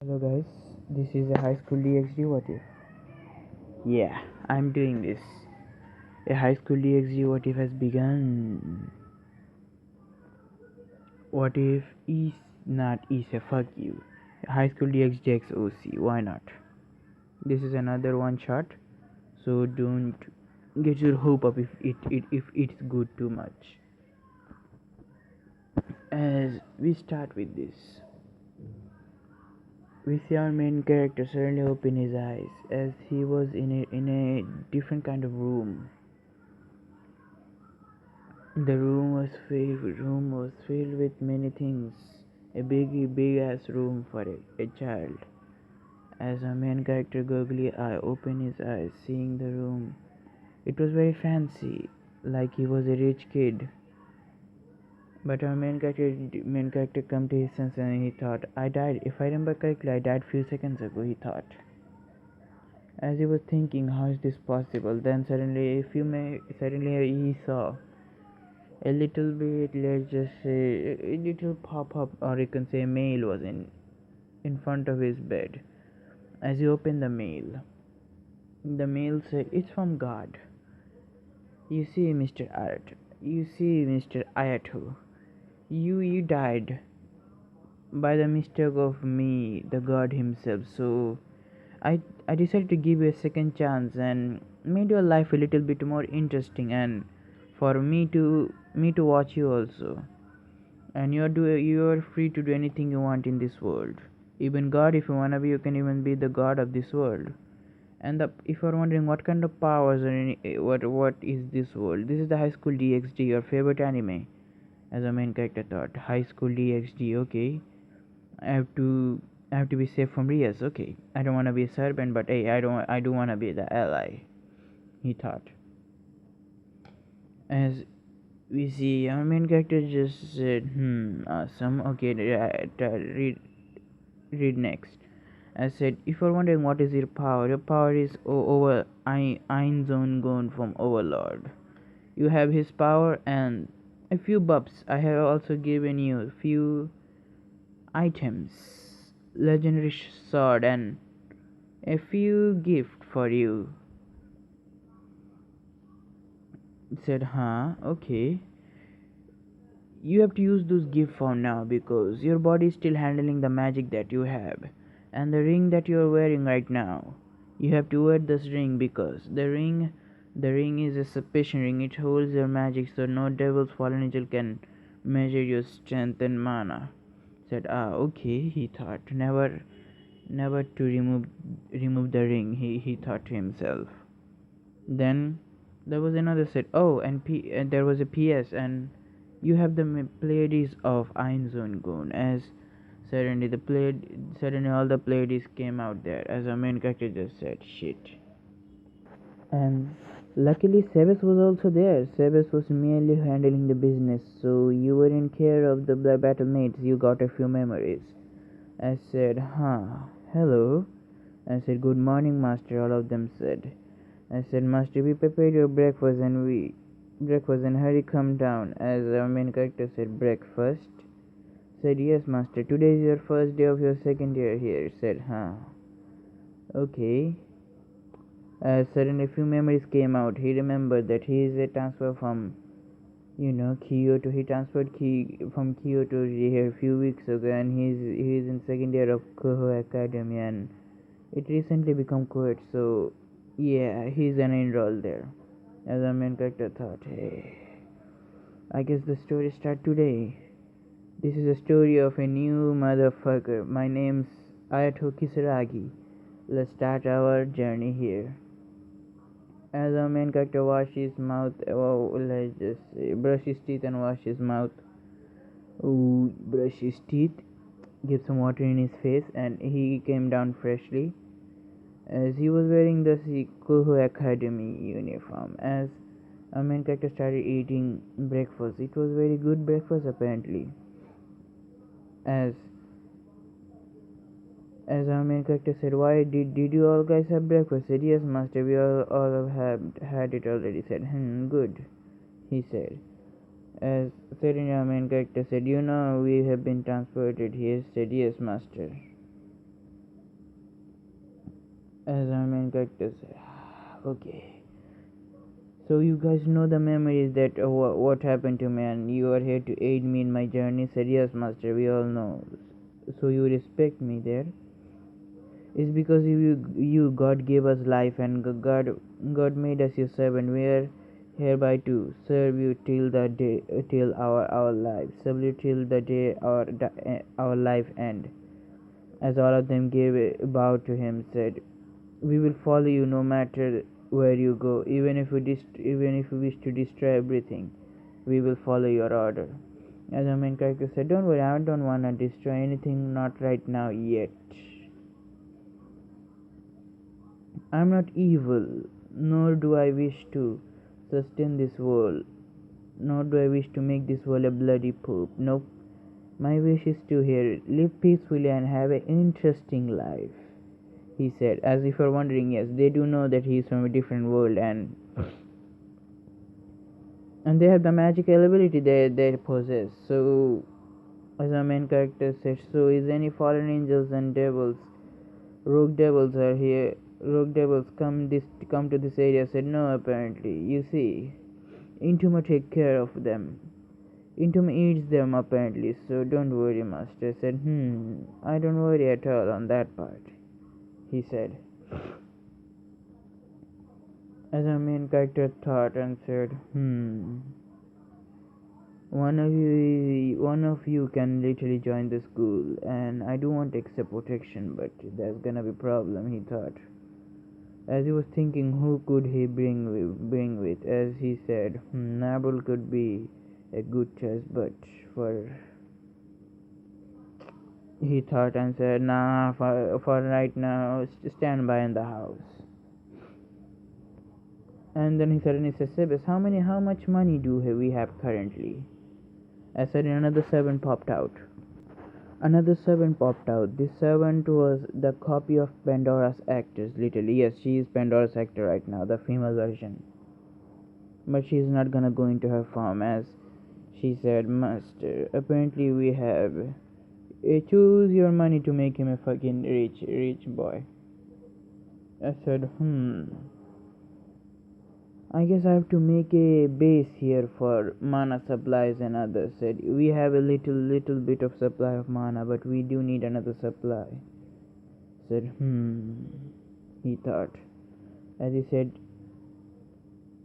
Hello guys, this is a high school DxD what if. Yeah, I'm doing this. A high school DxD what if has begun. What if is not is a fuck you. High school DxD XOC, why not? This is another one shot, so don't get your hope up if it's good too much. As we start with this, we see our main character suddenly open his eyes as he was in a different kind of room. The room was filled with many things. A big ass room for a child. As our main character googly eye opened his eyes, seeing the room, it was very fancy, like he was a rich kid. But our main character come to his senses and he thought, I died. If I remember correctly, I died few seconds ago. He thought. As he was thinking, how is this possible? Then suddenly he saw a little bit, let's just say a little pop-up, or you can say mail was in front of his bed. As he opened the mail said, it's from God. You see, Mr. Art, you see, Mr. Ayato, you died by the mistake of me, the God himself. So I decided to give you a second chance and made your life a little bit more interesting, and for me to watch you also. And you're free to do anything you want in this world. Even God, if you wanna be, you can even be the God of this world. And if you're wondering what kind of powers or what is this world, this is the High School DxD, your favorite anime. As a main character thought, High School DxD. Okay, I have to I have to be safe from Rias. Okay, I don't wanna be a servant, but hey, I do wanna be the ally. He thought. As we see, our main character just said, awesome. Okay, read next. I said, if you're wondering what is your power is over Ein Zone gone from Overlord. You have his power and a few buffs. I have also given you a few items, legendary sword, and a few gift for you. Said, okay. You have to use those gifts for now because your body is still handling the magic that you have. And the ring that you are wearing right now, you have to wear this ring because the ring is a suppression ring. It holds your magic so no devil's fallen angel can measure your strength and mana. Said, okay, he thought. Never to remove the ring, he thought to himself. Then there was another said, oh, and there was a PS, and you have the Pleiades of Einzongun. As suddenly all the Pleiades came out there. As our main character just said, shit. And luckily, Sebes was also there. Sebes was merely handling the business, so you were in care of the battle mates. You got a few memories. I said, hello. I said, good morning, master. All of them said. I said, master, we prepared your breakfast and hurry come down. As our main character said, breakfast. Said, yes, master. Today is your first day of your second year here. Said, okay. Suddenly a few memories came out. He remembered that he is a transfer from, Kyoto. He transferred from Kyoto here a few weeks ago, and he's in second year of Koho Academy, and it recently become co-ed. So yeah, he's an enrolled there. As our main character thought, hey, I guess the story start today. This is a story of a new motherfucker. My name's Ayato Kisaragi. Let's start our journey here. As our main character washed his mouth, let's just say, brush his teeth and wash his mouth. Ooh, brush his teeth, give some water in his face, and he came down freshly. As he was wearing the Koho Academy uniform. As our main character started eating breakfast. It was very good breakfast apparently. As our main character said, why did you all guys have breakfast? Said, yes, master, we all have had it already. Said, good, he said. As suddenly our main character said, we have been transported here. Said, yes, master. As our main character said, okay. So you guys know the memories that what happened to me, and you are here to aid me in my journey. Said yes, master. We all know. So you respect me there. It's because you God gave us life, and God made us your servant. We are hereby to serve you till the day, till our lives, serve you till the day our life end. As all of them gave a bow to him, said, "We will follow you no matter where you go, even if you wish to destroy everything. We will follow your order." As our main character said, "Don't worry, I don't wanna destroy anything, not right now yet. I'm not evil, nor do I wish to sustain this world, nor do I wish to make this world a bloody poop. Nope. My wish is to here live peacefully and have an interesting life," he said. As if you're wondering, yes, they do know that he's from a different world, and they have the magical ability they possess. So, as our main character said, so is any fallen angels and devils, rogue devils are here. Rogue devils come to this area. Said no. Apparently, you see, Intuma take care of them. Intuma eats them apparently. So don't worry, master. Said I don't worry at all on that part. He said. As our main character thought and said, one of you can literally join the school, and I do want extra protection, but there's gonna be problem. He thought. As he was thinking, who could he bring with? As he said, Nabul could be a good choice, but for he thought and said, nah, for right now, stand by in the house. And then he suddenly said, Sebes, how much money do we have currently? I said, another servant popped out. Another servant popped out. This servant was the copy of Pandora's actress, literally. Yes, she is Pandora's actor right now, the female version. But she is not gonna go into her form, as she said, Master, apparently we have. Choose your money to make him a fucking rich boy. I said, I guess I have to make a base here for mana supplies and others. Said we have a little bit of supply of mana, but we do need another supply. Said he thought. As he said,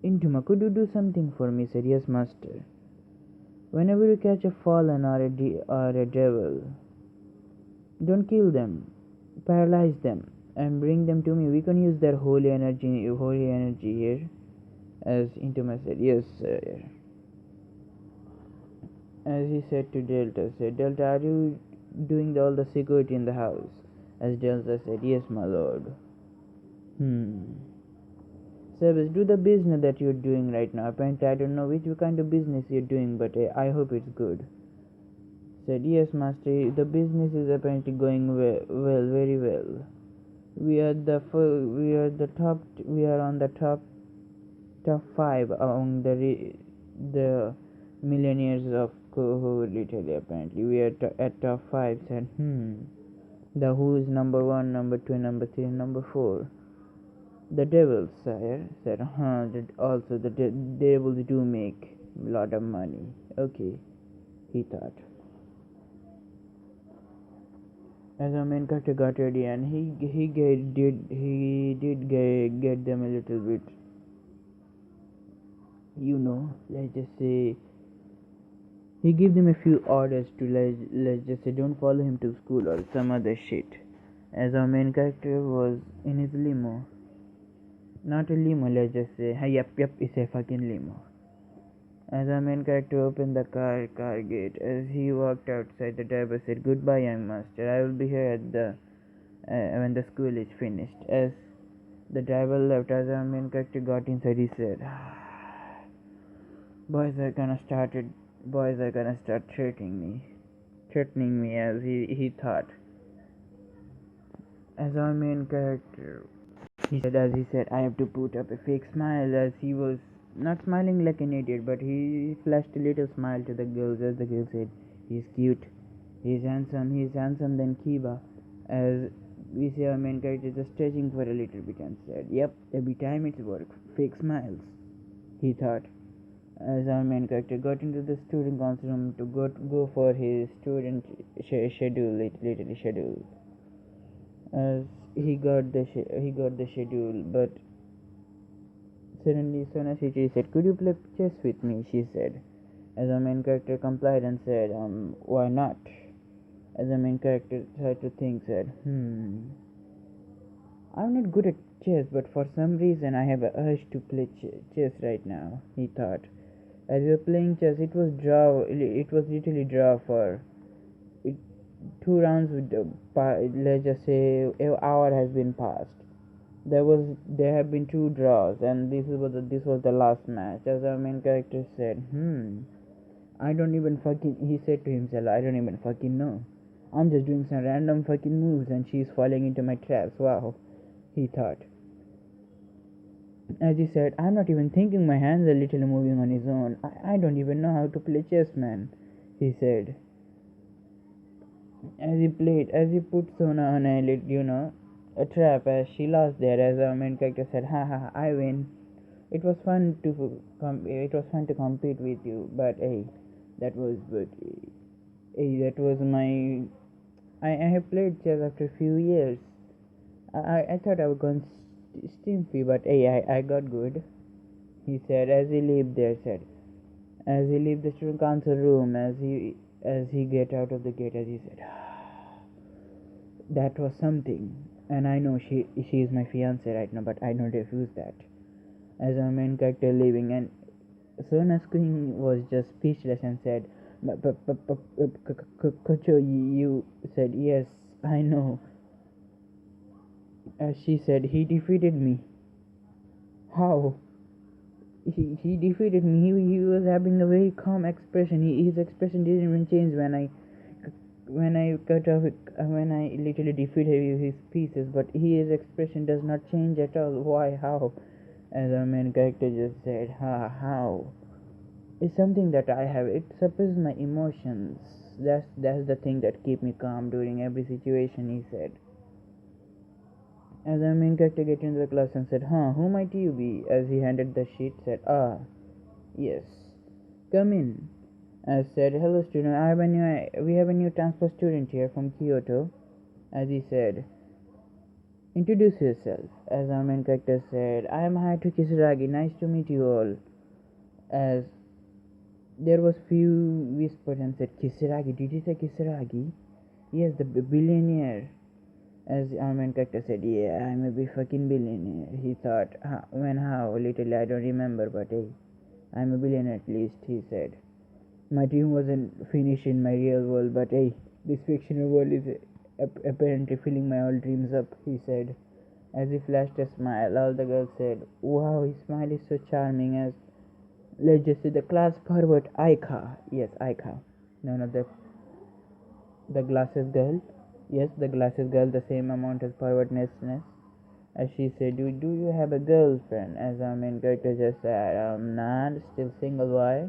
Intuma, could you do something for me? Said yes, master. Whenever you catch a fallen or a devil, don't kill them, paralyze them, and bring them to me. We can use their holy energy here. As Intuma said, yes, sir. As he said to Delta, said, Delta, are you doing all the security in the house? As Delta said, yes, my lord. Service, do the business that you're doing right now. Apparently, I don't know which kind of business you're doing, but I hope it's good. Said, yes, master, the business is apparently going well, very well. We are on the top 5 among the millionaires of Koho, literally. Apparently, we are at top 5. Said, the who is number 1, number 2, number 3, number 4. The devils, sire. Said, that also the devils do make a lot of money. Okay, he thought. As our main character got ready, and he did get them a little bit, let's just say, he gave them a few orders to, let's just say, don't follow him to school or some other shit. As our main character was in his limo. Not a limo, let's just say. Yep, it's a fucking limo. As our main character opened the car gate, as he walked outside, the driver said, "Goodbye, young master. I will be here at when the school is finished." As the driver left, as our main character got inside, he said, Boys are gonna start threatening me," as he thought. As our main character, he said, I have to put up a fake smile, as he was not smiling like an idiot, but he flashed a little smile to the girls, as the girl said, he's cute, he's handsome than Kiba. As We see our main character just stretching for a little bit and said, "Yep, every time it's work. Fake smiles," he thought. As our main character got into the student council room to go for his student literally schedule. As he got the schedule, but suddenly Sona Chichi said, "Could you play chess with me?" She said. As our main character complied and said, "Why not?" As the main character tried to think, said, "I'm not good at chess, but for some reason I have a urge to play chess right now," he thought. As we were playing chess, it was draw. It was literally draw for it, 2 rounds. Let's just say an hour has been passed. There have been 2 draws, and this was the last match. As our main character said, I don't even fucking. He said to himself, "I don't even fucking know. I'm just doing some random fucking moves, and she's falling into my traps. Wow," he thought. As he said, "I'm not even thinking, my hands are literally moving on his own. I don't even know how to play chess, man," he said. As he put Sona on a trap, as she lost there, as our main character said, "Ha ha, I win. It was fun to compete with you, but hey, that was but hey, that was my. I have played chess after a few years. I thought I would go stimpy, but hey, I got good," he said as he left there. Said as he left the student council room, as he get out of the gate, as he said, "That was something, and I know she is my fiance right now, but I don't refuse that." As our main character leaving, and Sona's queen was just speechless and said, "Kocho, you said yes, I know." As she said, "He defeated me." "How?" He defeated me. He was having a very calm expression. His expression didn't even change when I literally defeated his pieces. But his expression does not change at all. Why? How? As our main character just said, how? It's something that I have. It suppresses my emotions. That's the thing that keep me calm during every situation," he said. As our main character get into the class and said, "Who might you be?" As he handed the sheet, said, "Yes, come in." As said, "Hello student, we have a new transfer student here from Kyoto." As he said, "Introduce yourself." As our main character said, "I am Hayato Kisaragi, nice to meet you all." As there was few whispers and said, "Kisaragi, did you say Kisaragi?" "Yes, the billionaire." As our main character said, "Yeah, I'm a big fucking billionaire." He thought, how? Literally, I don't remember, but hey, I'm a billionaire at least," he said. "My dream wasn't finished in my real world, but hey, this fictional world is apparently filling my old dreams up," he said. As he flashed a smile, all the girls said, "Wow, his smile is so charming." As let's just say the class pervert Aika. Yes, Aika. None of the glasses girl. Yes, the glasses girl, the same amount of pervertness. As she said, do you have a girlfriend?" As our main character just said, "Not, still single." "Why?"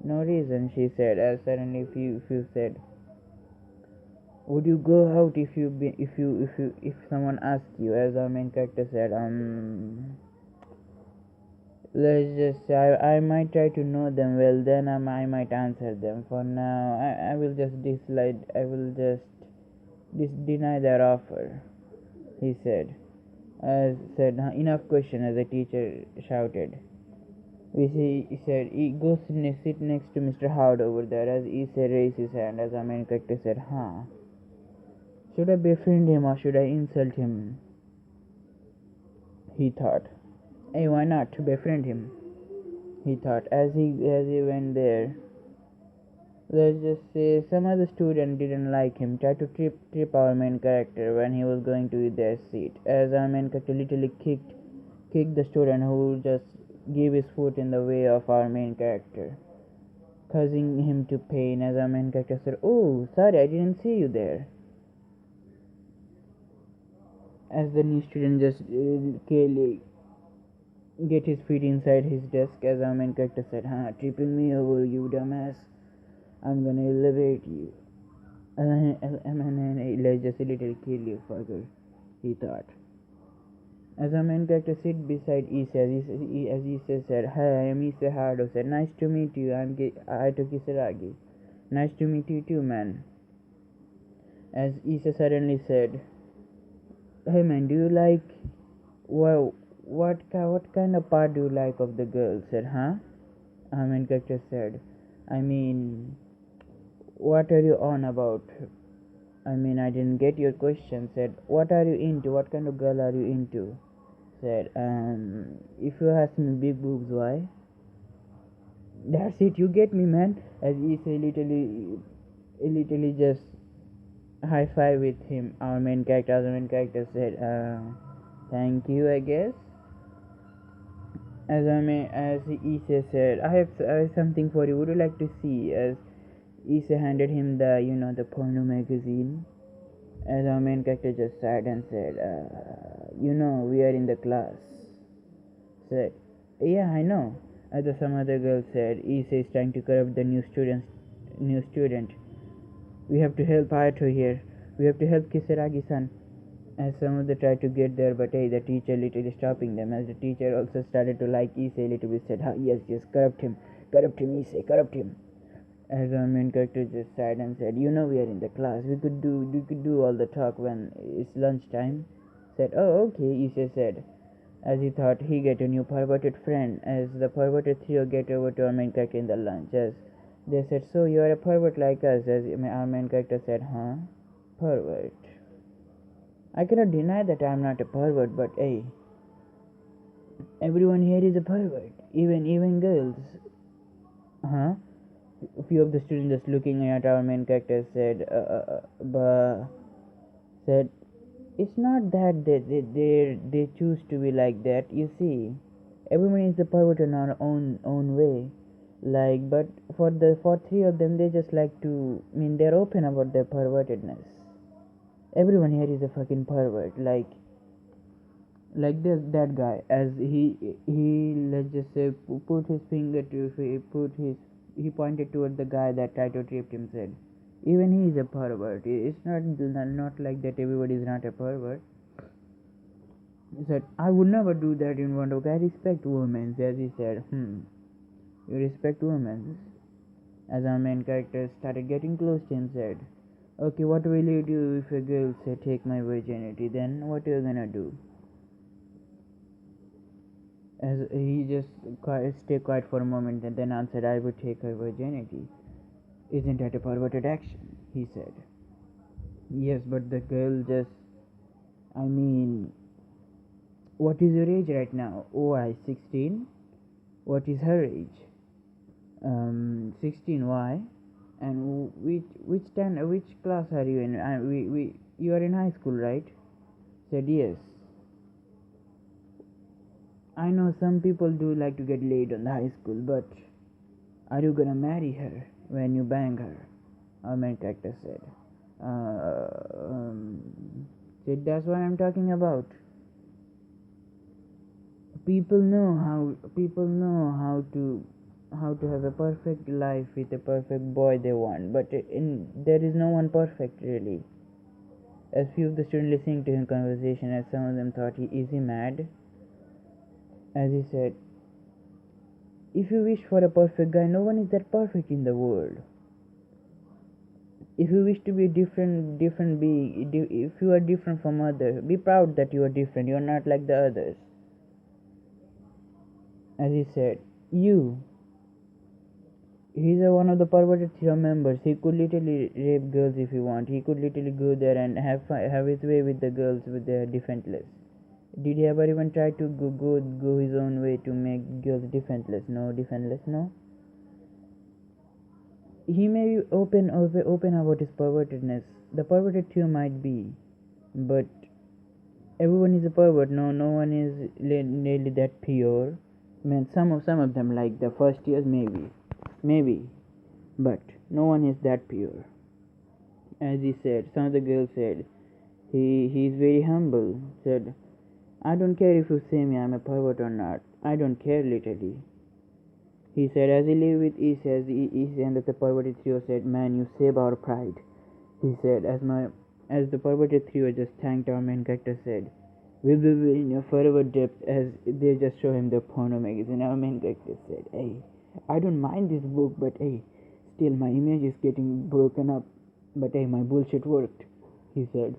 "No reason," she said. As suddenly few said, "Would you go out if someone asked you?" As our main character said, let's just say I might try to know them well, then I might answer them. For now, I will just deny their offer," he said. As said, "Enough question," as the teacher shouted. We see, he said, "Go sit next to Mr. Howard over there." As he said, raised his hand. As our main character said, should I befriend him or should I insult him?" He thought. "Hey, why not befriend him?" he thought. As he went there, let's just say some other student didn't like him, tried to trip our main character when he was going to their seat. As our main character literally kicked the student who just gave his foot in the way of our main character, causing him to pain. As our main character said, "Oh, sorry, I didn't see you there." As the new student just clearly get his feet inside his desk, as our main character said, "Tripping me over, you dumbass. I'm gonna elevate you. And let's just a little kill you, fucker." he thought. As our main character sit beside Issa, as Issa said, "Hi, I am Issa Hardo," said, "Nice to meet you, I'm Aito Kisaragi." "Nice to meet you too, man." As Issa suddenly said, "Hey man, do you like, well, what kind of part do you like of the girl?" Said, "Huh?" Our main character said, "I mean, what are you on about? I mean, I didn't get your question." Said, "What are you into? What kind of girl are you into?" Said, "If you ask me big boobs, why?" That's it, you get me, man. As he say, literally just high five with him. Our main character said, "Thank you, I guess." As Issa said, I have something for you. Would you like to see?" As Issa handed him the porno magazine. As our main character just sat and said, "We are in the class." Said, "Yeah, I know." As some other girl said, "Issa is trying to corrupt the new student. We have to help Ayato here. We have to help Kisaragi-san." As some of them tried to get there, but hey, the teacher literally stopping them. As the teacher also started to like Issei a little bit, said, yes, corrupt him, Issei, corrupt him." As our main character just sat and said, "We are in the class. We could do all the talk when it's lunchtime." Said, "Oh, okay," Issei said, as he thought he get a new perverted friend. As the perverted trio get over to our main character in the lunch, as they said, "So you are a pervert like us?" As our main character said, "Huh? Pervert? I cannot deny that I am not a pervert, but hey, everyone here is a pervert, even girls." Huh? A few of the students just looking at our main character said, but said, "It's not that they choose to be like that. You see, everyone is a pervert in our own way. Like, but for three of them, they just like to. I mean, they're open about their pervertedness. Everyone here is a fucking pervert. Like that guy, as he let's just say put his finger to he pointed toward the guy that Taito tripped him, said, even he is a pervert. It's not like that everybody is not a pervert." He said, "I would never do that in front of, I respect women." As he said, "You respect women?" As our main character started getting close to him, said, "Okay, what will you do if a girl say take my virginity? Then what are you gonna do?" As he just stay quiet for a moment and then answered, "I would take her virginity." "Isn't that a perverted action?" he said. "Yes, but the girl just, I mean, what is your age right now?" "Oh, I 16. What is her age?" 16. "Why? And which class are you in?" You are in high school, right?" Said, "Yes." "I know some people do like to get laid on the high school, but are you gonna marry her when you bang her?" Our main character said. Said, "That's what I'm talking about. People know how to have a perfect life with a perfect boy they want, but there is no one perfect really." As few of the students listening to his conversation, as some of them thought, is he mad? As he said, "If you wish for a perfect guy, no one is that perfect in the world. If you wish to be different being, if you are different from others, be proud that you are different. You are not like the others." As he said, he's one of the perverted trio members. He could literally rape girls if he want. He could literally go there and have his way with the girls with their defenseless. Did he ever even try to go his own way to make girls defenseless? No, defenseless, no. He may be open about his pervertedness. The perverted trio might be, but everyone is a pervert. No one is nearly that pure. I mean, some of them, like the first years, maybe, but no one is that pure." As he said, some of the girls said, he's very humble. Said, "I don't care if you say me I'm a pervert or not. I don't care literally." He said, as he lived with Issa, as Issa and the perverted trio said, "Man, you save our pride." He said, as my As the perverted trio just thanked, our main character said, "We will be in your forever depth," as they just show him the porno magazine. Our main character said, "Hey, I don't mind this book, but hey, still my image is getting broken up. But hey, my bullshit worked," he said.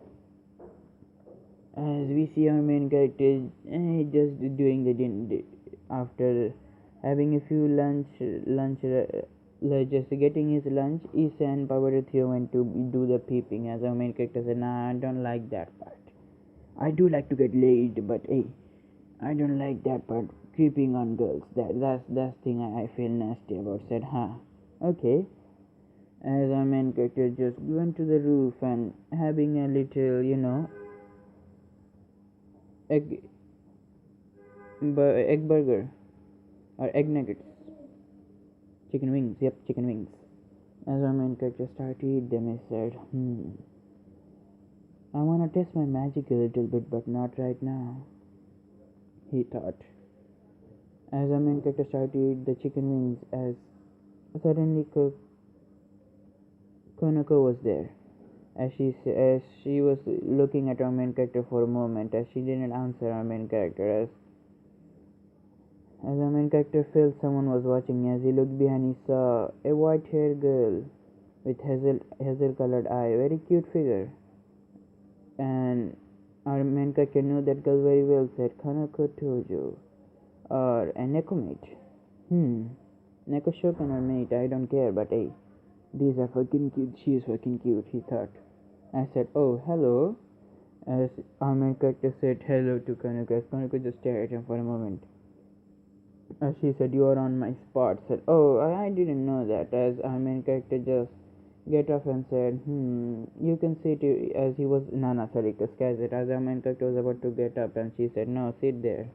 As we see our main character just doing the dinner after having a few just getting his lunch. Isa and Pavarithya went to do the peeping. As our main character said, "Nah, I don't like that part. I do like to get laid, but hey, I don't like that part. Creeping on girls. That's thing I feel nasty about." Said, "Huh, okay." As our main character just went to the roof and having a little, egg egg burger or egg nuggets, chicken wings. Yep, chicken wings. As our main character started to eat them, he said, "I wanna test my magic a little bit, but not right now," he thought. As our main character started to eat the chicken wings, as suddenly Konoko was there. As she was looking at our main character for a moment, as she didn't answer our main character, as our main character felt someone was watching. As he looked behind, he saw a white-haired girl with hazel-colored eye, very cute figure, and our main character knew that girl very well. Said, "Kanako Tojo," or a Neko mate. Neko Shokan or mate, I don't care, but hey, these are fucking cute. She is fucking cute, he thought. I said, "Oh, hello." As our main character said hello to Kanako, as Kanako just stared at him for a moment. As she said, "You are on my spot." Said, "Oh, I didn't know that." As our main character just get off and said, "You can sit," as he was, no, sorry, disguise it. As our main character was about to get up, and she said, "No, sit there."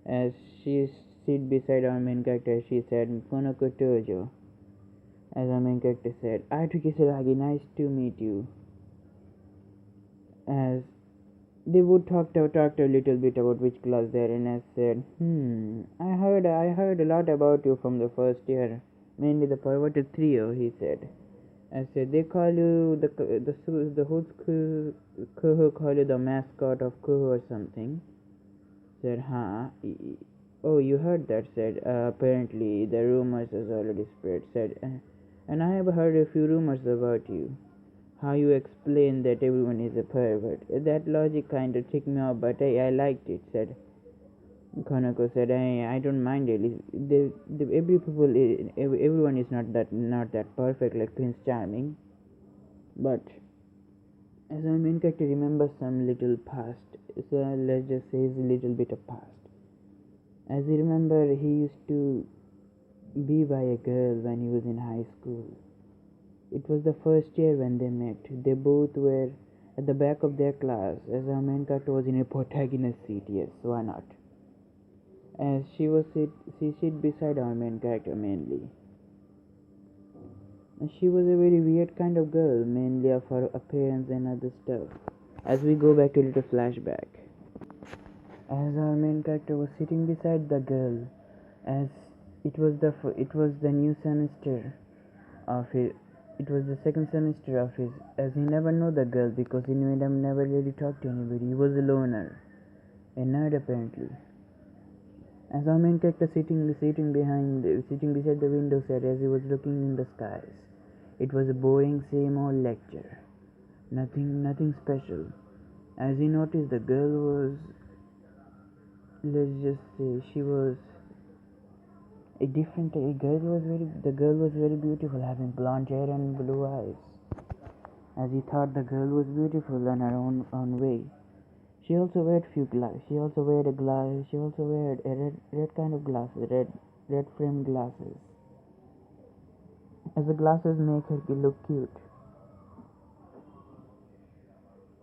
As she sit beside our main character, she said, "Konoko Tojo." As our main character said, "Aitu Kisaragi, nice to meet you." As they would talk a little bit about which class they're in. As said, I heard a lot about you from the first year, mainly the perverted trio," he said. I said, "They call you the whole school, Kuhu call you the mascot of Kuhu or something." Said, "Huh? Oh, you heard that?" Said, "Apparently the rumors has already spread." Said, "And I have heard a few rumors about you. How you explain that everyone is a pervert? That logic kind of ticked me off, but hey, I liked it." Said Konako. Said, I don't mind it. Everyone is not that perfect like Prince Charming, but as our main character remembers some little past, so let's just say his little bit of past. As he remember, he used to be by a girl when he was in high school. It was the first year when they met. They both were at the back of their class, as our main character was in a protagonist seat. Yes, why not? As she sit beside our main character mainly. She was a very weird kind of girl, mainly of her appearance and other stuff. As we go back to a little flashback, as our main character was sitting beside the girl, as it was the new semester of his, it was the second semester of his, as he never knew the girl because he never really talked to anybody. He was a loner, a nerd apparently. As our main character sitting beside the window said, as he was looking in the skies, it was a boring same old lecture. Nothing special. As he noticed, the girl was, let's just say, she was a different. The girl was very beautiful, having blonde hair and blue eyes. As he thought the girl was beautiful in her own way. She also wear few glasses. She also wear a glass. She also wear a red kind of glasses, red framed glasses. As the glasses make her look cute.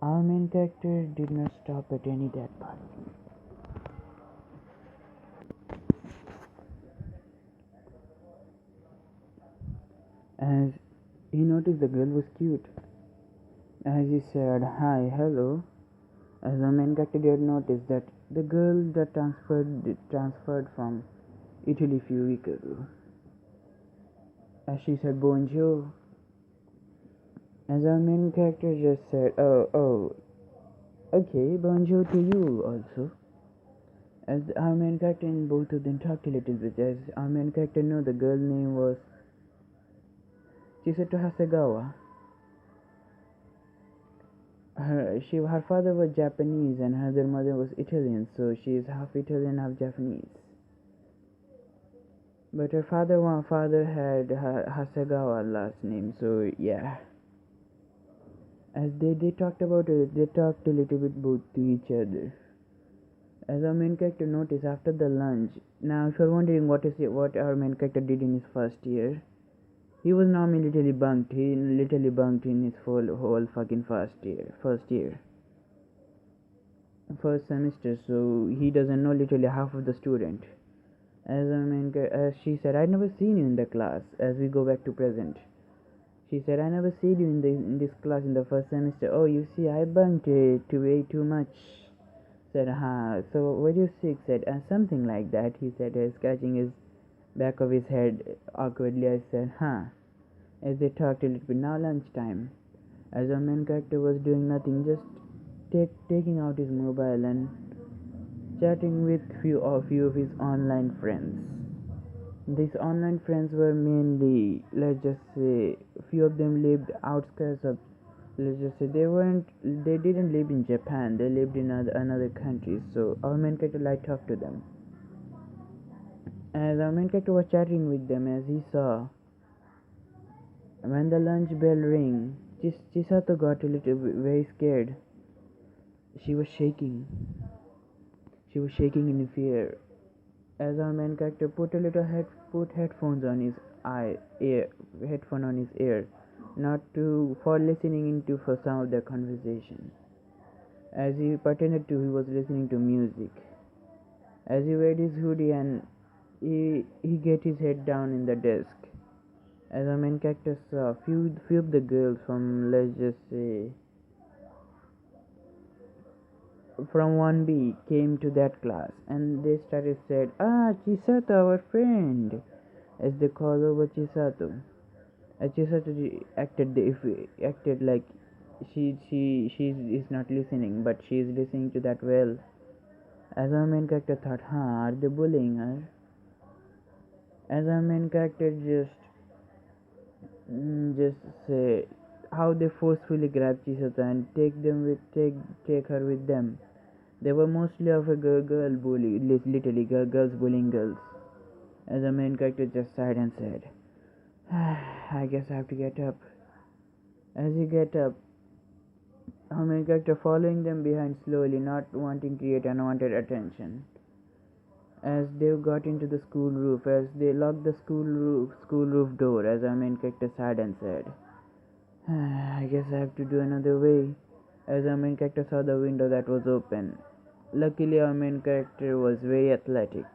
Our main character did not stop at any that part. As he noticed the girl was cute. As he said, "Hi, hello." As our main character did notice that the girl that transferred from Italy a few weeks ago. As she said, "Bonjour." As our main character just said, oh, okay, bonjour to you also. As our main character and both of them talked a little bit, as our main character knew the girl name was Chisato Hasegawa. Her father was Japanese and her mother was Italian, so she is half Italian, half Japanese. But her father had Hasegawa last name, so yeah. As they talked about it, they talked a little bit both to each other. As our main character noticed after the lunch. Now, if you're wondering what our main character did in his first year, he was normally literally bunked. He literally bunked in his whole fucking first semester. So he doesn't know literally half of the student. As she said, I never seen you in the class. As we go back to present, she said, I never seen you in this class in the first semester. Oh, you see, I bunked it way too much. Said, so were you sick? Said, something like that. He said, scratching his back of his head awkwardly. I said, As they talked a little bit. Now lunchtime. As our main character was doing nothing, just taking out his mobile and chatting with few of his online friends. These online friends were mainly, let's just say, few of them lived outskirts of, let's just say, they didn't live in Japan, they lived in another country, so our main character liked to talk to them. As our main character was chatting with them, as he saw, when the lunch bell rang, Chisato got a little bit very scared. She was shaking. She was shaking in fear. As our main character put headphones on his headphone on his ear, not to for listening into for some of their conversation. As he pretended to, he was listening to music. As he weared his hoodie and he get his head down in the desk. As our main character saw few of the girls from, let's just say, from 1B came to that class and they said, Chisato, our friend, as they call over Chisato. As Chisato acted like she is not listening, but she is listening to that well. As our main character thought, are they bullying her? As our main character just say how they forcefully grab Chisato and take her with them. They were mostly of a girl bully, literally girls bullying girls. As the main character just sighed and said, I guess I have to get up. As he get up, our main character following them behind slowly, not wanting to create unwanted attention. As they got into the school roof, as they locked the school roof door, as our main character sighed and said, I guess I have to do another way. As our main character saw the window that was open. Luckily, our main character was very athletic.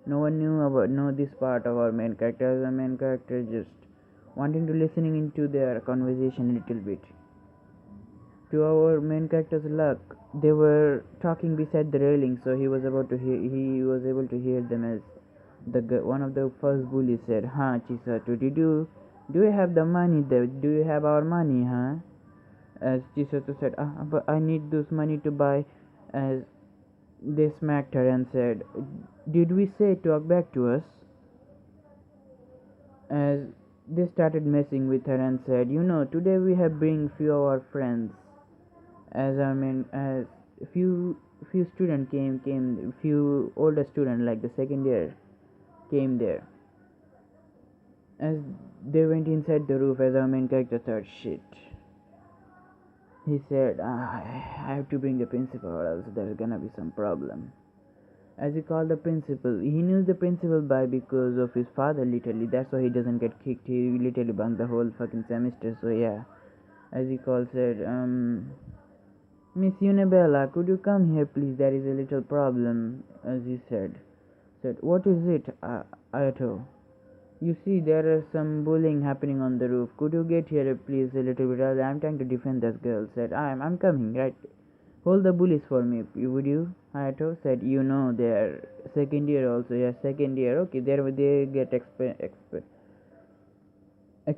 No one know this part of our main character, as our main character just wanting to listening into their conversation a little bit. To our main character's luck, they were talking beside the railing, so he was able to hear them. As one of the first bullies said, Chisato, do you have the money there? Do you have our money, As Chisato said, but I need this money to buy. As they smacked her and said, did we say talk back to us? As they started messing with her and said, today we have bring few of our friends. As few student came few older student like the second year came there. As they went inside the roof, as our main character thought, shit. He said, I have to bring the principal or else there's gonna be some problem. As he called the principal, he knew the principal by because of his father literally, that's why he doesn't get kicked, he literally bunked the whole fucking semester, so yeah. As he called, said, Miss Unibella, could you come here please, there is a little problem, as he said, what is it, Ayato? You see, there is some bullying happening on the roof. Could you get here, please, a little bit? I'm trying to defend this girl. Said, I'm coming, right? Hold the bullies for me, would you? Hayato said, they're second year also. Yeah, second year. Okay, they get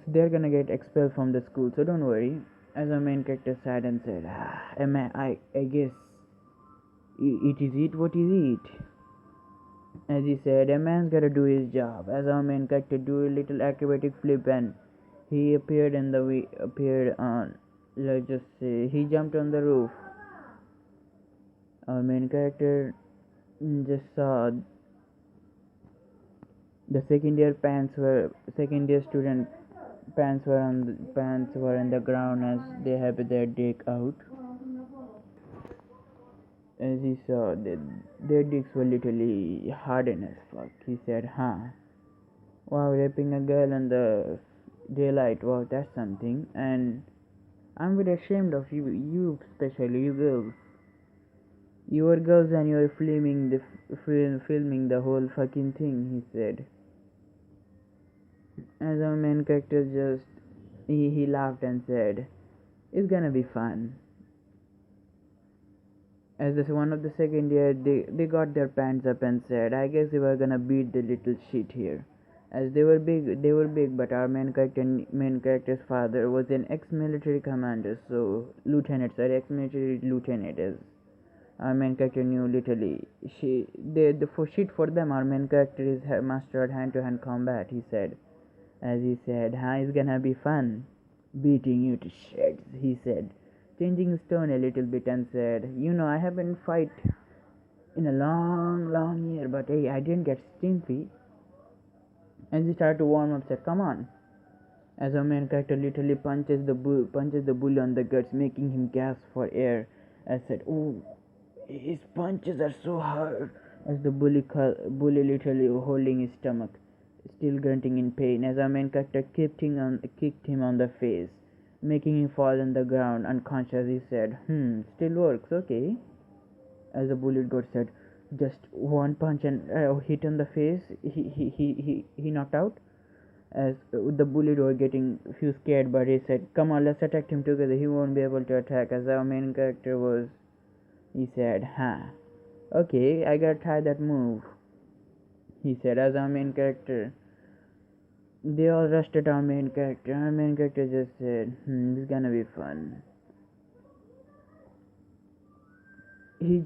they're gonna get expelled from the school, so don't worry. As our main character sighed and said, I guess it is it. What is it? As he said, a man's gotta do his job. As our main character do a little acrobatic flip and he appeared in the way appeared on, let's just say he jumped on the roof. Our main character just saw the second year student pants were on the ground as they have their dick out. As he saw that their dicks were literally hardened as fuck, he said, "Huh? Wow, raping a girl in the daylight. Wow, that's something." And I'm very ashamed of you especially you girls. You were girls and you were filming the whole fucking thing, he said. As our main character he laughed and said, "It's gonna be fun." As this one of the second year, they got their pants up and said, "I guess we were gonna beat the little shit here." As they were big, but our main character's father was an ex-military commander, so ex-military lieutenant. As our main character knew literally, the for shit for them. Our main character is master at hand-to-hand combat. He said, as he said, "Huh, it's gonna be fun, beating you to shreds," he said, changing his tone a little bit and said, I haven't fight in a long year, but hey, I didn't get stimpy." As he started to warm up, said, "Come on." As our main character literally punches the bully on the guts, making him gasp for air. I said, "Oh, his punches are so hard." As the bully literally holding his stomach, still grunting in pain. As our main character kicked him on the face, making him fall on the ground unconscious. He said, "Still works, okay." As the bullet got said, "Just one punch and hit on the face, he knocked out." As the bullet were getting few scared, but he said, "Come on, let's attack him together. He won't be able to attack." As our main character he said, "Okay, I gotta try that move," he said. As our main character, they all rushed at our main character. Our main character just said, "This is gonna be fun." He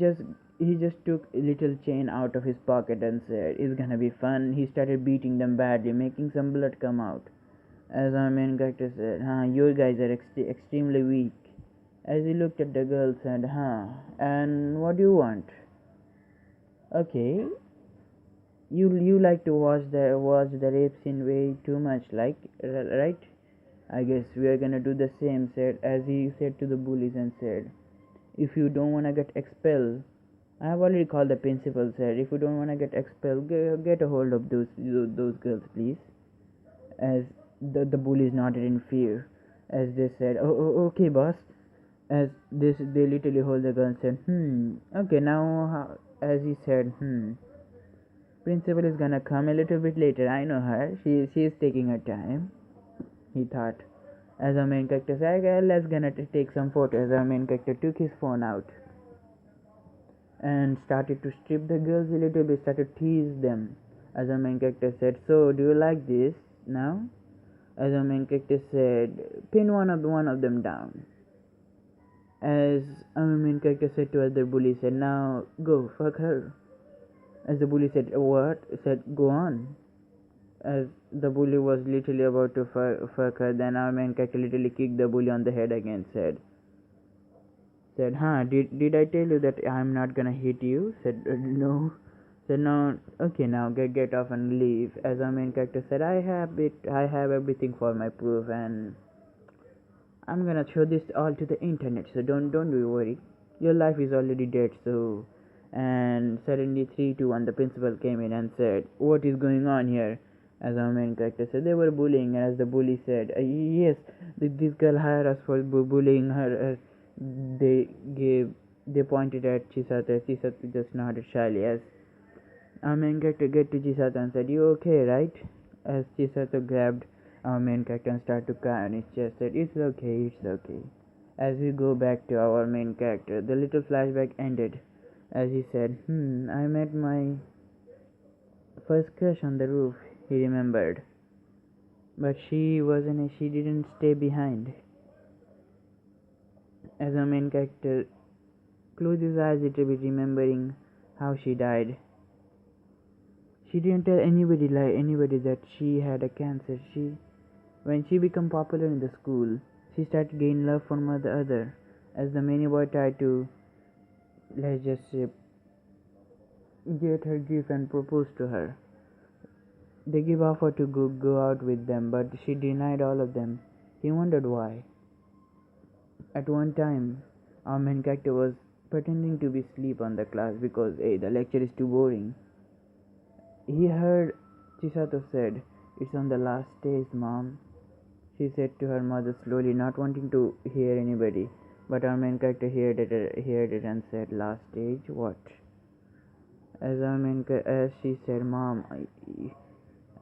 just took a little chain out of his pocket and said, "It's gonna be fun." He started beating them badly, making some blood come out. As our main character said, "You guys are extremely weak." As he looked at the girl, said, "And what do you want?" "Okay, you like to watch the rape scene way too much, like, right? I guess we are gonna do the same," said, as he said to the bullies and said, "If you don't wanna get expelled, I have already called the principal," said, "If you don't wanna get expelled, get a hold of those girls, please." As the bullies nodded in fear, as they said, "Okay, boss." As they literally hold the gun and said, "Okay, now," as he said, "Principal is gonna come a little bit later. I know her. She is taking her time," he thought. As our main character said, "Let's gonna take some photos." Our main character took his phone out and started to strip the girls a little bit, started to tease them. As our main character said, "So, do you like this now?" As our main character said, "Pin one of them down." As our main character said to other bully, said, "Now go fuck her." As the bully said, "What?" Said, "Go on." As the bully was literally about to fuck her, then our main character literally kicked the bully on the head again. Said, did I tell you that I'm not gonna hit you?" Said, "No." Said, "No, okay, now get off and leave." As our main character said, I have everything for my proof, and I'm gonna show this all to the internet, so don't you worry. Your life is already dead." So, and suddenly 3, 2, 1, the principal came in and said, "What is going on here?" As our main character said, "They were bullying," and as the bully said, "Yes, this girl hired us for bullying her." They they pointed at Chisato. Chisato just nodded shyly. As our main character get to Chisato and said, "You okay, right?" As Chisato grabbed our main character and started to cry on his chest, said, It's okay." As we go back to our main character, the little flashback ended. As he said, "I met my first crush on the roof," he remembered. "But she didn't stay behind." As our main character closed his eyes a little bit, remembering how she died. She didn't tell anybody that she had a cancer. When she became popular in the school, she started to gain love from the other. As the many boy tried to, let's just say, get her gift and propose to her. They gave offer to go out with them, but she denied all of them. He wondered why. At one time, our main character was pretending to be asleep on the class because hey, the lecture is too boring. He heard Chisato said, "It's on the last stage, mom." She said to her mother slowly, not wanting to hear anybody. But our main character heard it and said, "Last stage? What?" As she said, "Mom,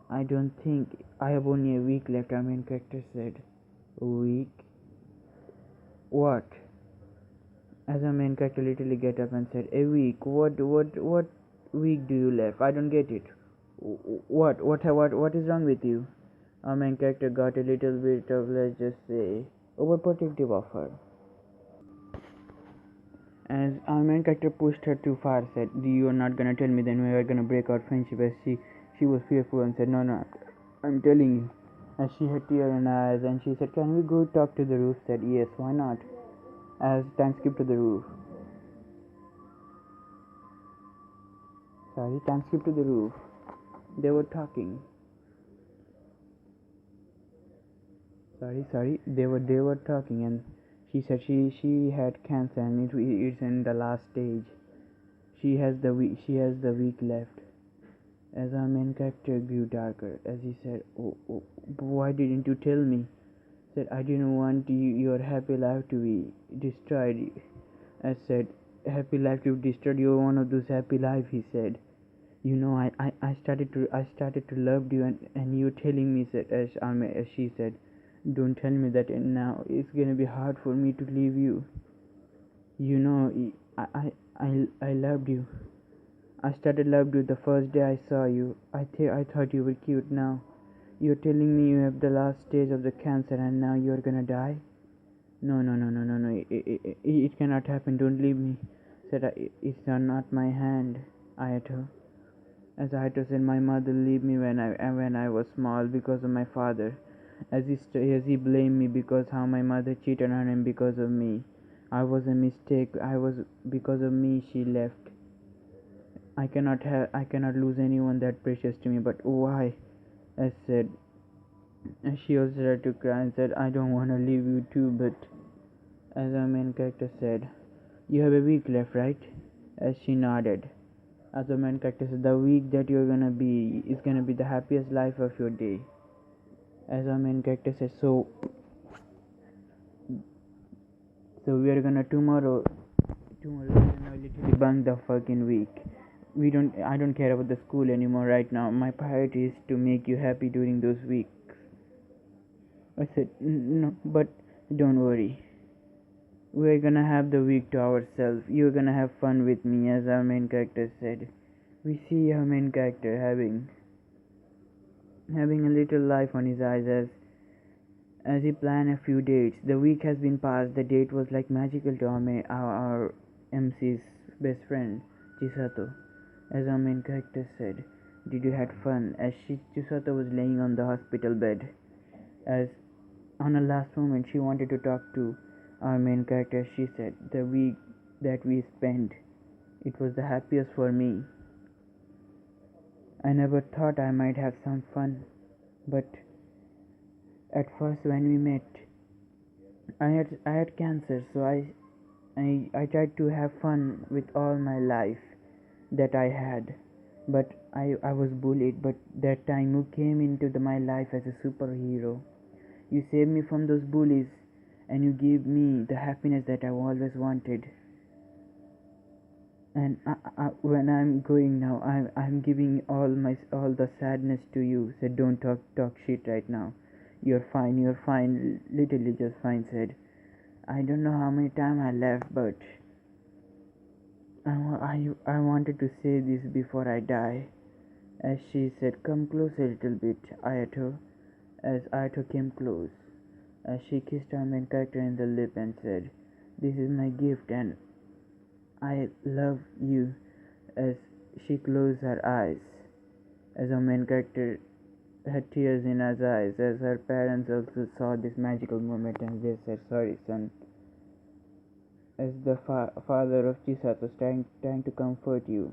I don't think I have only a week left." Our main character said, "A week? What?" As our main character literally get up and said, "A week? What week do you left? I don't get it. What is wrong with you?" Our main character got a little bit of, let's just say, overprotective of her. As our main character pushed her too far, said, "You are not gonna tell me, then we are gonna break our friendship." As she was fearful and said, "No, I'm telling you." As she had tears in her eyes, and she said, "Can we go talk to the roof?" Said, "Yes, why not?" As time skipped to the roof. Time skipped to the roof. They were talking. They were talking, and she said she had cancer and it's in the last stage. She has the week left. As our main character grew darker, as he said, "Oh, why didn't you tell me?" Said, "I didn't want your happy life to be destroyed." I said, "Happy life to be destroyed? You're one of those happy life," he said. I started to love you, and you telling me," said as she said, "Don't tell me that, and now it's gonna be hard for me to leave you. You know, I loved you. I started loved you the first day I saw you. I thought you were cute. Now you're telling me you have the last stage of the cancer, and now you're gonna die. No, no, no, no, no, no. It cannot happen. Don't leave me." Said, "It's not my hand, Ayato." As Ayato said, "My mother left me when I was small because of my father. As he blamed me because how my mother cheated on him because of me. I was a mistake. Because of me she left. I cannot lose anyone that precious to me. But why?" I said, and she also started to cry and said, "I don't want to leave you too, but..." As our main character said, "You have a week left, right?" As she nodded. As the main character said, "The week that you're gonna be is gonna be the happiest life of your day." As our main character said, so we are gonna tomorrow we're gonna literally bunk the fucking week. I don't care about the school anymore right now. My priority is to make you happy during those weeks." I said, "No, but don't worry. We're gonna have the week to ourselves. You're gonna have fun with me," as our main character said. We see our main character having a little life on his eyes as he planned a few dates. The week has been passed. The date was like magical to our MC's best friend, Chisato. As our main character said, "Did you had fun?" As Chisato was laying on the hospital bed. As on a last moment she wanted to talk to our main character, she said, "The week that we spent, it was the happiest for me. I never thought I might have some fun, but at first when we met, I had cancer, so I tried to have fun with all my life that I had, but I was bullied. But that time you came into my life as a superhero. You saved me from those bullies, and you gave me the happiness that I always wanted. And when I'm going now, I'm giving all the sadness to you." Said, "Don't talk shit right now. You're fine. You're fine. Literally just fine." Said, "I don't know how many time I left, but I wanted to say this before I die." As she said, "Come close a little bit, Ayato." As Ayato came close, as she kissed her main character in the lip and said, This is my gift and I love you. As she closed her eyes, as our main character had tears in her eyes, as her parents also saw this magical moment and they said, "Sorry, son." As the father of Chisato was trying to comfort you,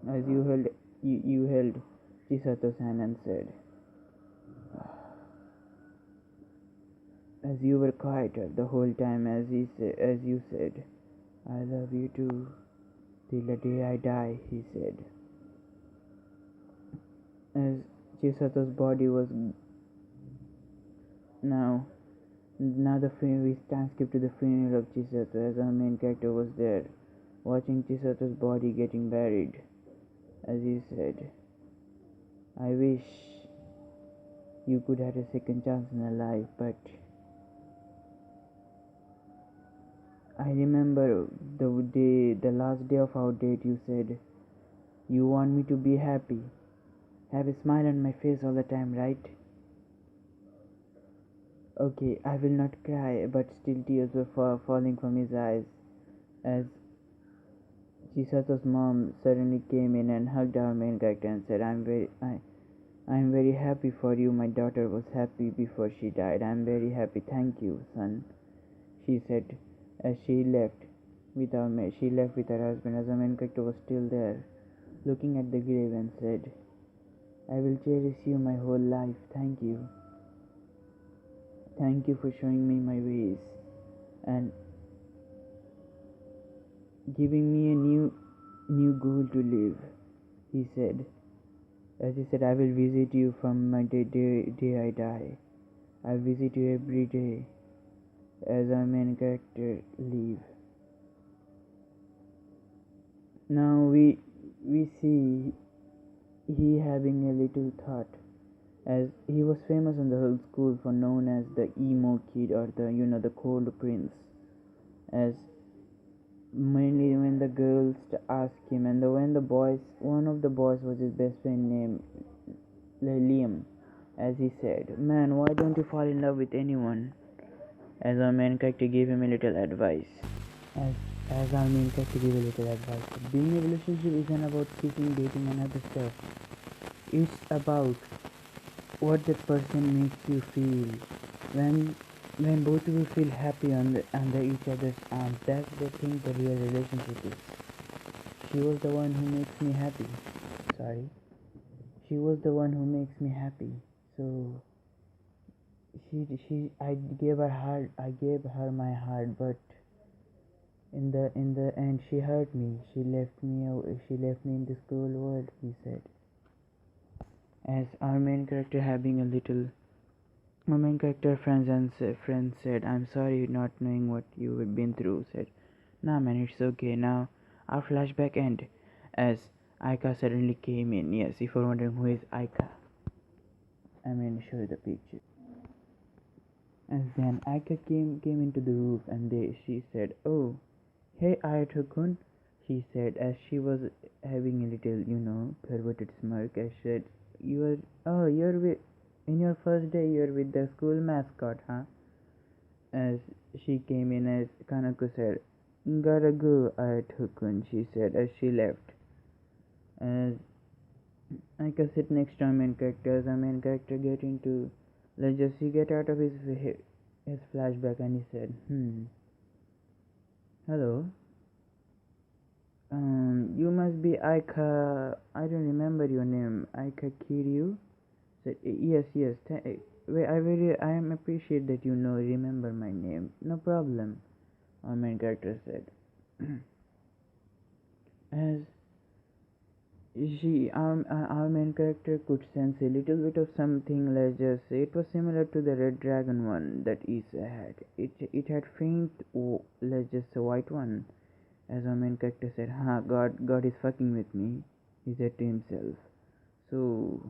as you held Chisato's hand and said, as you were quieter the whole time, as you said, "I love you too, till the day I die," he said. As Chisato's body was now the we time skip to the funeral of Chisato, as our main character was there, watching Chisato's body getting buried, as he said, "I wish you could have a second chance in your life, but I remember the last day of our date, you said you want me to be happy, have a smile on my face all the time, right? Okay, I will not cry," but still tears were falling from his eyes, as Chisato's mom suddenly came in and hugged our main character and said, I'm very happy for you. My daughter was happy before she died. I'm very happy. Thank you, son," she said, as she left with her husband, as our main character was still there, looking at the grave and said, "I will cherish you my whole life. Thank you. Thank you for showing me my ways and giving me a new goal to live," he said. As he said, "I will visit you from my day I die. I'll visit you every day," as our main character leave. Now we see he having a little thought, as he was famous in the whole school for known as the emo kid, or the cold prince, as mainly when the girls asked him, and when the boys, one of the boys was his best friend named Liam, as he said, "Man, why don't you fall in love with anyone?" As our main character gave him a little advice. As as our main character gave a little advice. Being in a relationship isn't about kissing, dating, and other stuff. It's about what that person makes you feel. When both of you feel happy under each other's arms, that's the thing the real relationship is. She was the one who makes me happy. Sorry. She was the one who makes me happy. So I gave her my heart, but in the end she hurt me. She left me in this cruel world, he said. As our main character having a little my main character friends said, "I'm sorry not knowing what you have been through," said, "Nah man, it's okay." Now our flashback end, as Aika suddenly came in. Yes, if you're wondering who is Aika, I'm going to show you the picture. And then Aika came into the roof, and she said, "Oh, hey Ayatokun," she said, as she was having a little, perverted smirk, as she said, you're with, in your first day, you're with the school mascot, huh?" As she came in, as Kanako said, "Gotta go, Ayatokun," she said, as she left. As Aika sit next to our main character, as our main character he get out of his flashback, and he said, "Hello. You must be Aika. I don't remember your name. Aika Kiryu?" Said, "Yes, yes. Wait, I am appreciate that you remember my name. No problem," our main character said. As our main character could sense a little bit of something. Let's just say it was similar to the red dragon one that Issa had. It had faint, let's just say white one. As our main character said, God is fucking with me," he said to himself. So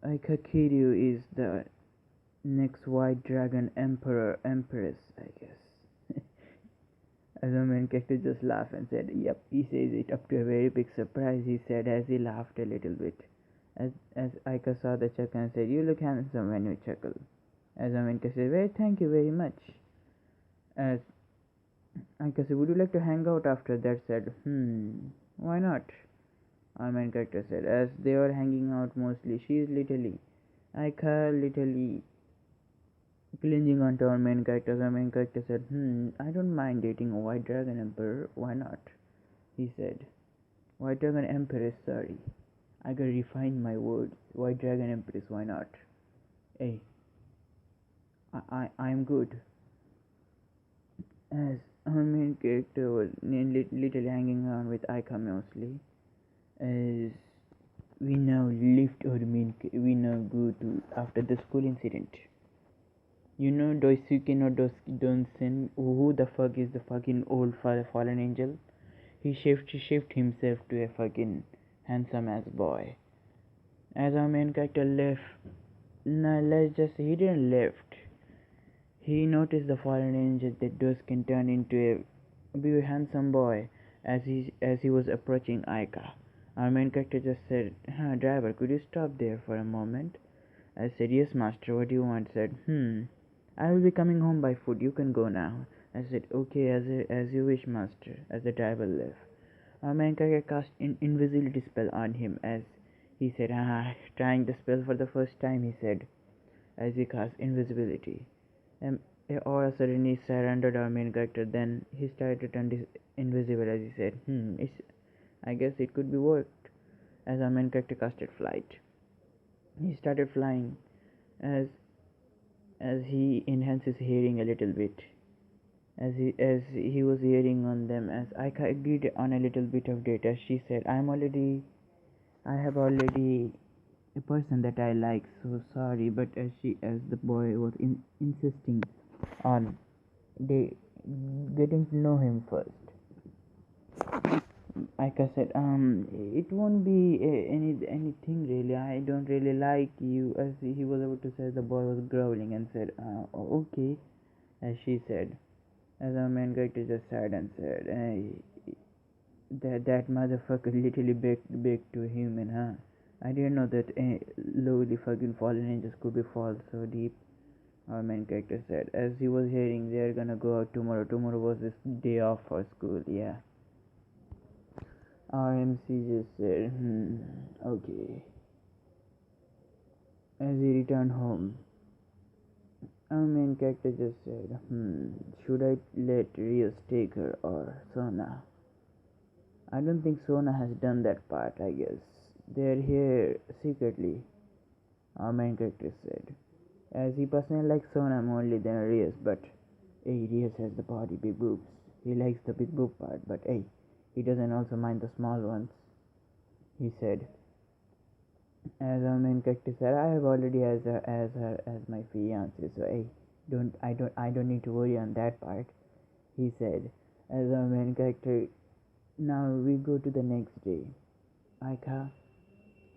Aika Kiryu is the next white dragon empress, I guess. As our main character just laughed and said, "Yep," he says it up to a very big surprise, he said, as he laughed a little bit. As Aika saw the chuckle and said, "You look handsome when you chuckle." As our main character said, "Well, thank you very much." As Aika said, would you like to hang out after that? Said, why not? Our main character said, as they were hanging out mostly. She is literally, Aika literally clinging onto our main character. Our main character said, I don't mind dating a white dragon emperor. Why not? He said, white dragon empress, sorry. I gotta refine my words. White dragon empress, why not? Hey, I'm good. As our main character was literally hanging around with Aika mostly, as we now go to after the school incident. You know Doisuke no Donsen, who the fuck is the fucking old fallen angel? He shift himself to a fucking handsome ass boy. As our main character left, no, let's just say he didn't left. He noticed the fallen angel that Dusk can turn into a very handsome boy as he was approaching Aika. Our main character just said, driver, could you stop there for a moment? I said, yes, master, what do you want? Said, I will be coming home by foot, you can go now. I said, okay, as you wish, master, as the driver left. Our main character cast an invisibility spell on him as he said, trying the spell for the first time, he said, as he cast invisibility. Um, all of a sudden he surrendered our main character, then he started to turn invisible as he said, I guess it could be worked. As our main character casted flight. He started flying as he enhanced his hearing a little bit. As he was hearing on them, as I agreed on a little bit of data, she said, I have already a person that I like, so sorry, but as the boy was insisting on they getting to know him first. Aika said, it won't be anything really. I don't really like you. As he was about to say, the boy was growling and said, okay. As she said, as our main character just sat and said, that motherfucker literally baked to a human, huh? I didn't know that lowly fucking fallen angels could be fall so deep. Our main character said, as he was hearing they're gonna go out tomorrow. Tomorrow was his day off for school, yeah. Our MC just said, okay. As he returned home, our main character just said, should I let Rios take her or Sona? I don't think Sona has done that part, I guess. They're here secretly, our main character said. As he personally likes Sona more than Rios, but hey, Rios has the body, big boobs. He likes the big boob part, but hey, he doesn't also mind the small ones, he said. As our main character said, I have already as my fiance, so hey, I don't need to worry on that part, he said. As our main character, now we go to the next day. Aika,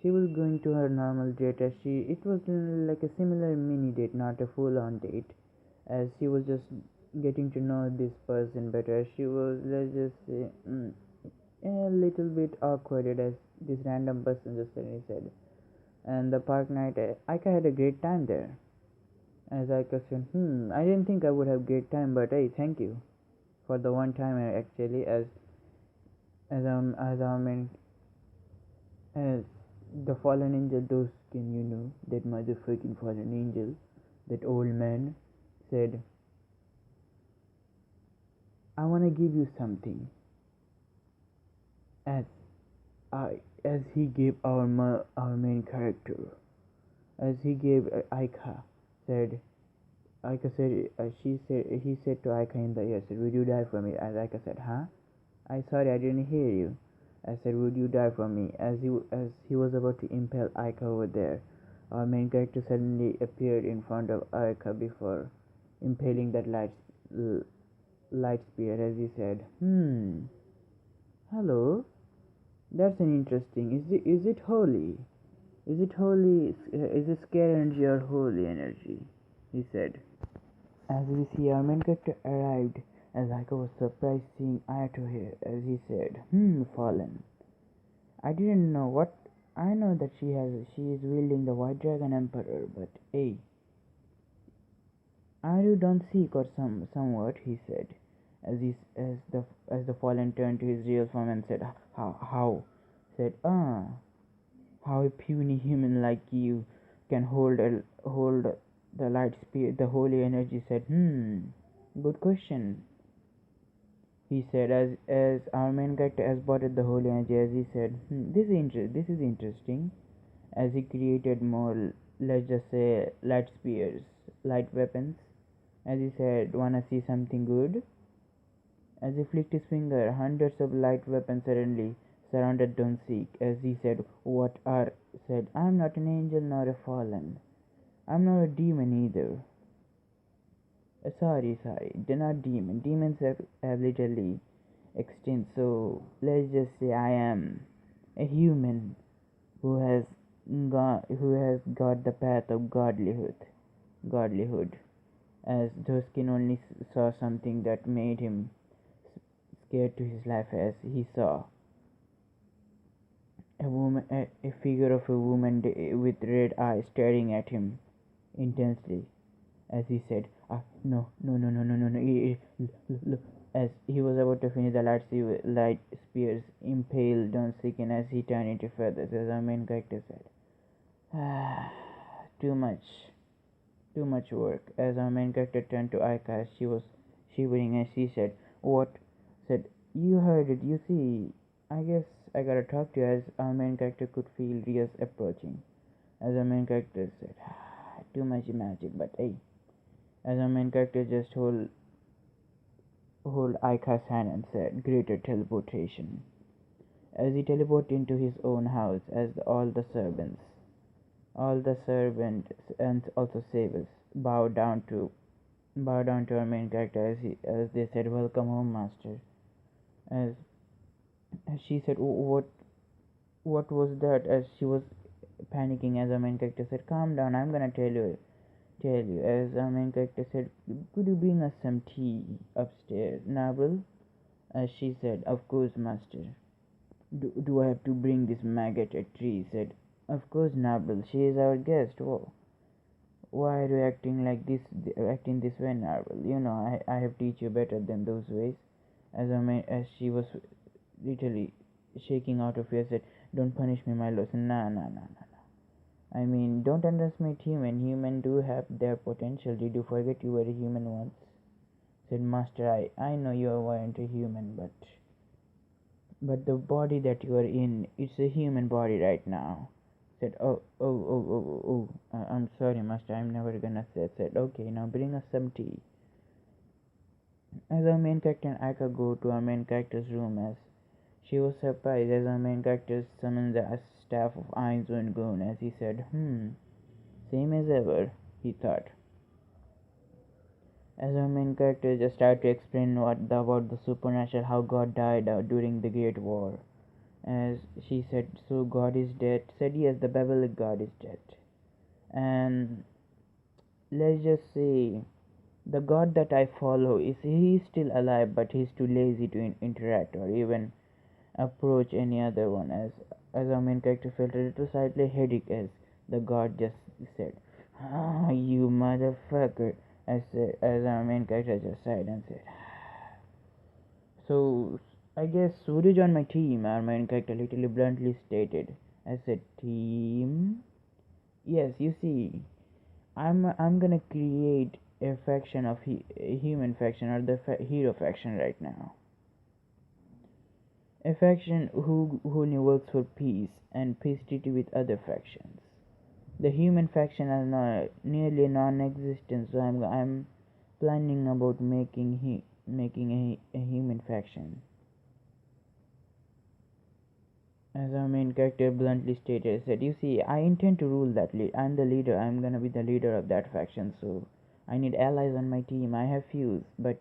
she was going to her normal date as it was like a similar mini date, not a full on date, as she was just getting to know this person better. She was, let's just say, a little bit awkward as this random person just suddenly said. And the park night, Aika had a great time there. As Aika said, I didn't think I would have great time, but hey, thank you for the one time actually. As I mean, as the fallen angel, those can that motherfucking fallen angel, that old man said, I wanna give you something. As as he gave our main character, as he gave Aika, said, Aika said, he said to Aika in the ear, said, would you die for me? As Aika said, huh? Sorry, I didn't hear you. I said, would you die for me? As he was about to impale Aika over there, our main character suddenly appeared in front of Aika before impaling that light spear, as he said, hello. That's an interesting. Is it holy? Is it holy? Is it scare energy or holy energy? He said. As we see, our main character arrived, as Aika was surprised seeing Ayato here, as he said, fallen. I didn't know what. I know that she is wielding the White Dragon Emperor, but hey, Are you done sick or somewhat? He said, as the fallen turned to his real form and said, how? Said, how a puny human like you can hold the light spirit, the holy energy. Said, good question. He said, as our main character has spotted the holy energy, as he said, this is interesting. As he created more, let's just say, light spears, light weapons. As he said, wanna see something good? As he flicked his finger, hundreds of light weapons suddenly surrounded Donseek. As he said, what are? Said, I'm not an angel nor a fallen. I'm not a demon either. Sorry, they're not demon. Demons have literally extinct. So let's just say I am a human who has got the path of godlyhood. As Duskin only saw something that made him scared to his life, as he saw a figure of a woman with red eyes staring at him intensely. As he said, no. Look. As he was about to finish, the light spears impaled on Sikin as he turned into feathers. As our main character said, too much, too much work. As our main character turned to Aika, as she was shivering, and she said, "What?" Said, "You heard it. You see, I guess I gotta talk to you." As our main character could feel Ria's approaching. As our main character said, too much magic, but hey. As our main character just hold Aika's hand and said, "Greater teleportation." As he teleported into his own house, as all the servants and also saviors bow down to our main character as they said, "Welcome home, master." As she said, what was that?" As she was panicking, as our main character said, "Calm down, I'm gonna tell you." As our main character said, "Could you bring us some tea upstairs, Nabil?" As she said, "Of course, master." Do I have to bring this maggot a tree?" Said, "Of course, Nabil. She is our guest. Whoa. Why are you acting this way, Nabil? You know, I have teach you better than those ways." As she was literally shaking out of fear, said, "Don't punish me, my lord." Nah. I mean, don't underestimate human. Human do have their potential. Did you forget you were a human once? Said, "Master, I know you weren't a human, but the body that you are in, it's a human body right now." Said, I'm sorry, master, I'm never gonna say." Said, "Okay, now bring us some tea." As our main character and Aika go to our main character's room, as she was surprised as our main character summoned the staff of Ainzu and Goon. As he said, same as ever, he thought. As our main character just started to explain about the supernatural, how God died during the Great War. As she said, "So God is dead?" Said, "Yes, the biblical God is dead. And let's just say the God that I follow he's still alive, but he's too lazy to interact or even approach any other one." As our main character felt a little slightly headache, as the God just said, you motherfucker." As our main character just sighed and said, "So I guess would you join my team?" Our main character literally bluntly stated. I said, "Team? Yes, you see, I'm gonna create a faction of a human faction, or the hero faction right now. A faction who only works for peace and peace treaty with other factions. The human faction are nearly non-existent, so I'm planning about making a human faction." As our main character bluntly stated, said, "You see, I intend to rule that. I'm the leader. I'm gonna be the leader of that faction. So I need allies on my team. I have few, but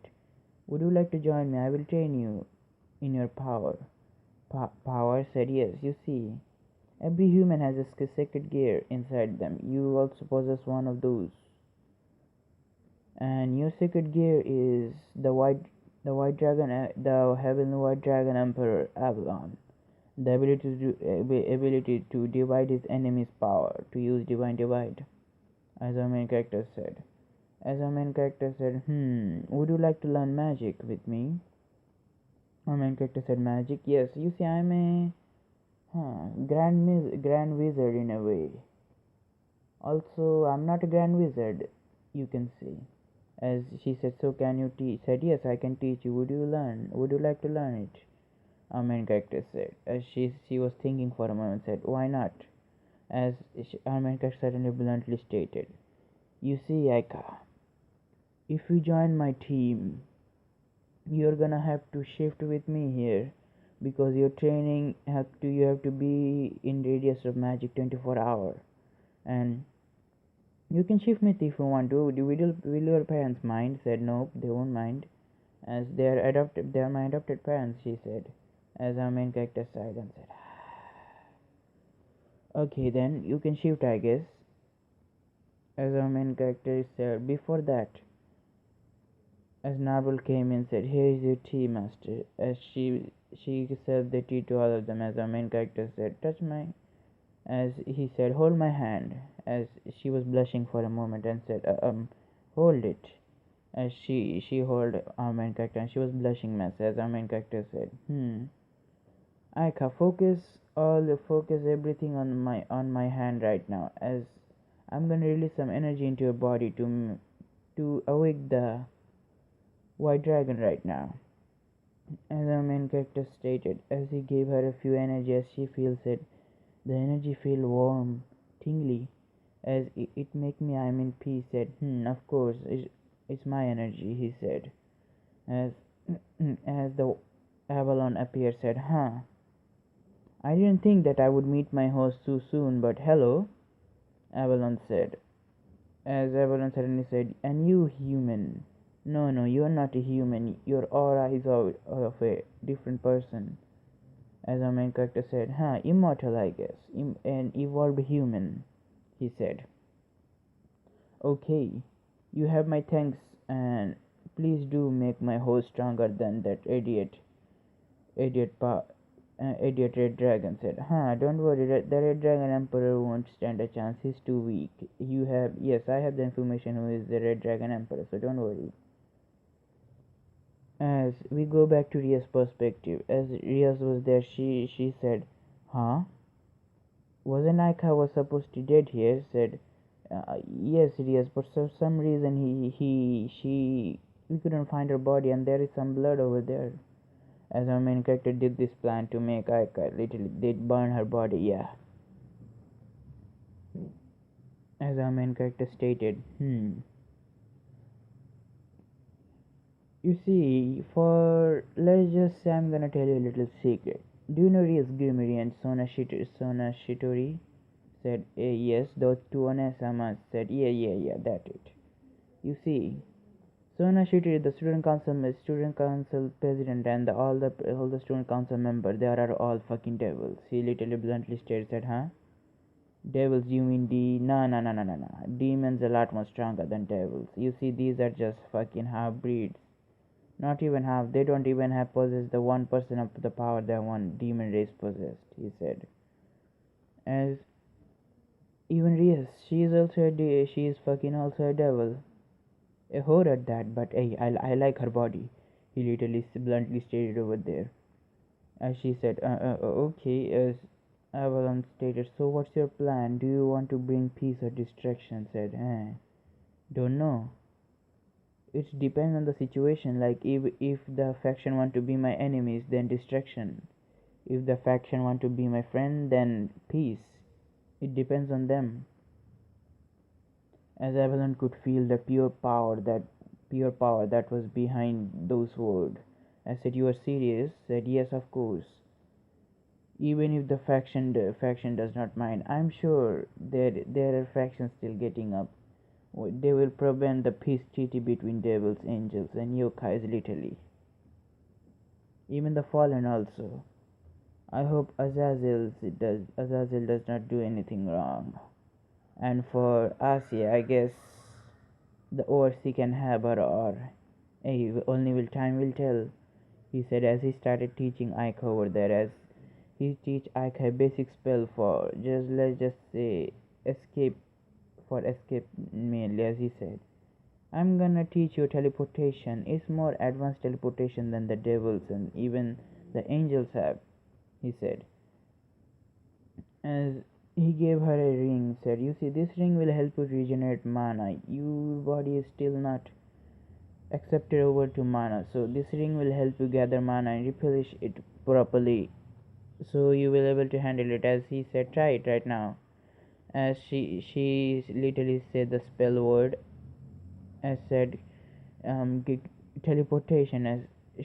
would you like to join me? I will train you in your power." Power said, "Yes. You see, every human has a sacred gear inside them. You also possess one of those, and your sacred gear is the white dragon, the heavenly white dragon Emperor Avalon. The ability to divide his enemy's power, to use divine divide." As our main character said, As our main character said, would you like to learn magic with me? Our main character said, magic? Yes, you see, I'm a grand wizard in a way. Also, I'm not a grand wizard, you can say. As she said, so can you teach? Said, yes, I can teach you. Would you learn? Would you like to learn it? Our main character said. As she was thinking for a moment, said, why not? As our main character suddenly bluntly stated, you see, Aika, if you join my team, you're gonna have to shift with me here because your training you have to be in radius of magic 24 hour, and you can shift me if you want to. Will your parents mind? Said nope, they won't mind, as they are my adopted parents, she said. As our main character sighed and said, okay, then you can shift, I guess. As our main character said, before that, as Narwhal came in, said, here is your tea, master. As she served the tea to all of them. As our main character said, touch my, as he said, hold my hand. As she was blushing for a moment and said, hold it. As she held our main character and she was blushing mess. As our main character said, Aika, focus everything on my hand right now, as I'm gonna release some energy into your body to awake the white dragon right now. As our main character stated, as he gave her a few energy, as she feels it, the energy feel warm, tingly, as it make me I'm in peace. Said, of course, it's my energy, he said. As as the Avalon appeared, said, I didn't think that I would meet my host so soon, but hello, Avalon said. As Avalon suddenly said, and you human. No, no, you're not a human. Your aura is of a different person. As our main character said, immortal, I guess. An evolved human, he said. Okay, you have my thanks, and please do make my host stronger than that idiot pa idiot Red Dragon said. Don't worry, the Red Dragon Emperor won't stand a chance. He's too weak. Yes, I have the information who is the Red Dragon Emperor, so don't worry. As we go back to Ria's perspective, as Rias was there, she said, huh? Wasn't Aika was supposed to dead here? Said, yes, Rias, but for some reason we couldn't find her body, and there is some blood over there. As our main character did this plan to make Aika, literally, they'd burn her body, yeah. As our main character stated, You see, let's just say I'm gonna tell you a little secret. Do you know Rias Grimiri and Sona Shitori? Said, yes, those two Onesamas said, yeah, that it. You see, Sona Shitori, the student council president, and all the student council members, they are all fucking devils. He literally bluntly stated, said, Devils, you mean no. Demons a lot more stronger than devils. You see, these are just fucking half breeds. Not even half. They don't even have possessed the 1% of the power that one demon race possessed, he said. As even Rias, she is fucking also a devil. A whore at that, but hey, I like her body. He literally bluntly stated over there. As she said, okay, as Avalon stated, so what's your plan? Do you want to bring peace or destruction? Said, don't know. It depends on the situation. Like if the faction want to be my enemies, then destruction. If the faction want to be my friend, then peace. It depends on them. As Avalon could feel the pure power that was behind those words. I said, "You are serious?" Said, "Yes, of course. Even if the faction does not mind, I'm sure there are factions still getting up. They will prevent the peace treaty between devils, angels, and yokais literally. Even the fallen also. I hope Azazel does not do anything wrong. And for Asia, I guess the overseer can have her or hey, only will time will tell," he said as he started teaching Aika over there. As he teach Aika a basic spell for let's just say escape, for escape mainly, as he said. I'm gonna teach you teleportation. It's more advanced teleportation than the devils and even the angels have, he said. As he gave her a ring, said, "You see, this ring will help you regenerate mana. Your body is still not accepted over to mana, so this ring will help you gather mana and replenish it properly. So you will able to handle it." As he said, "Try it right now." As she literally said the spell word, as said, teleportation. As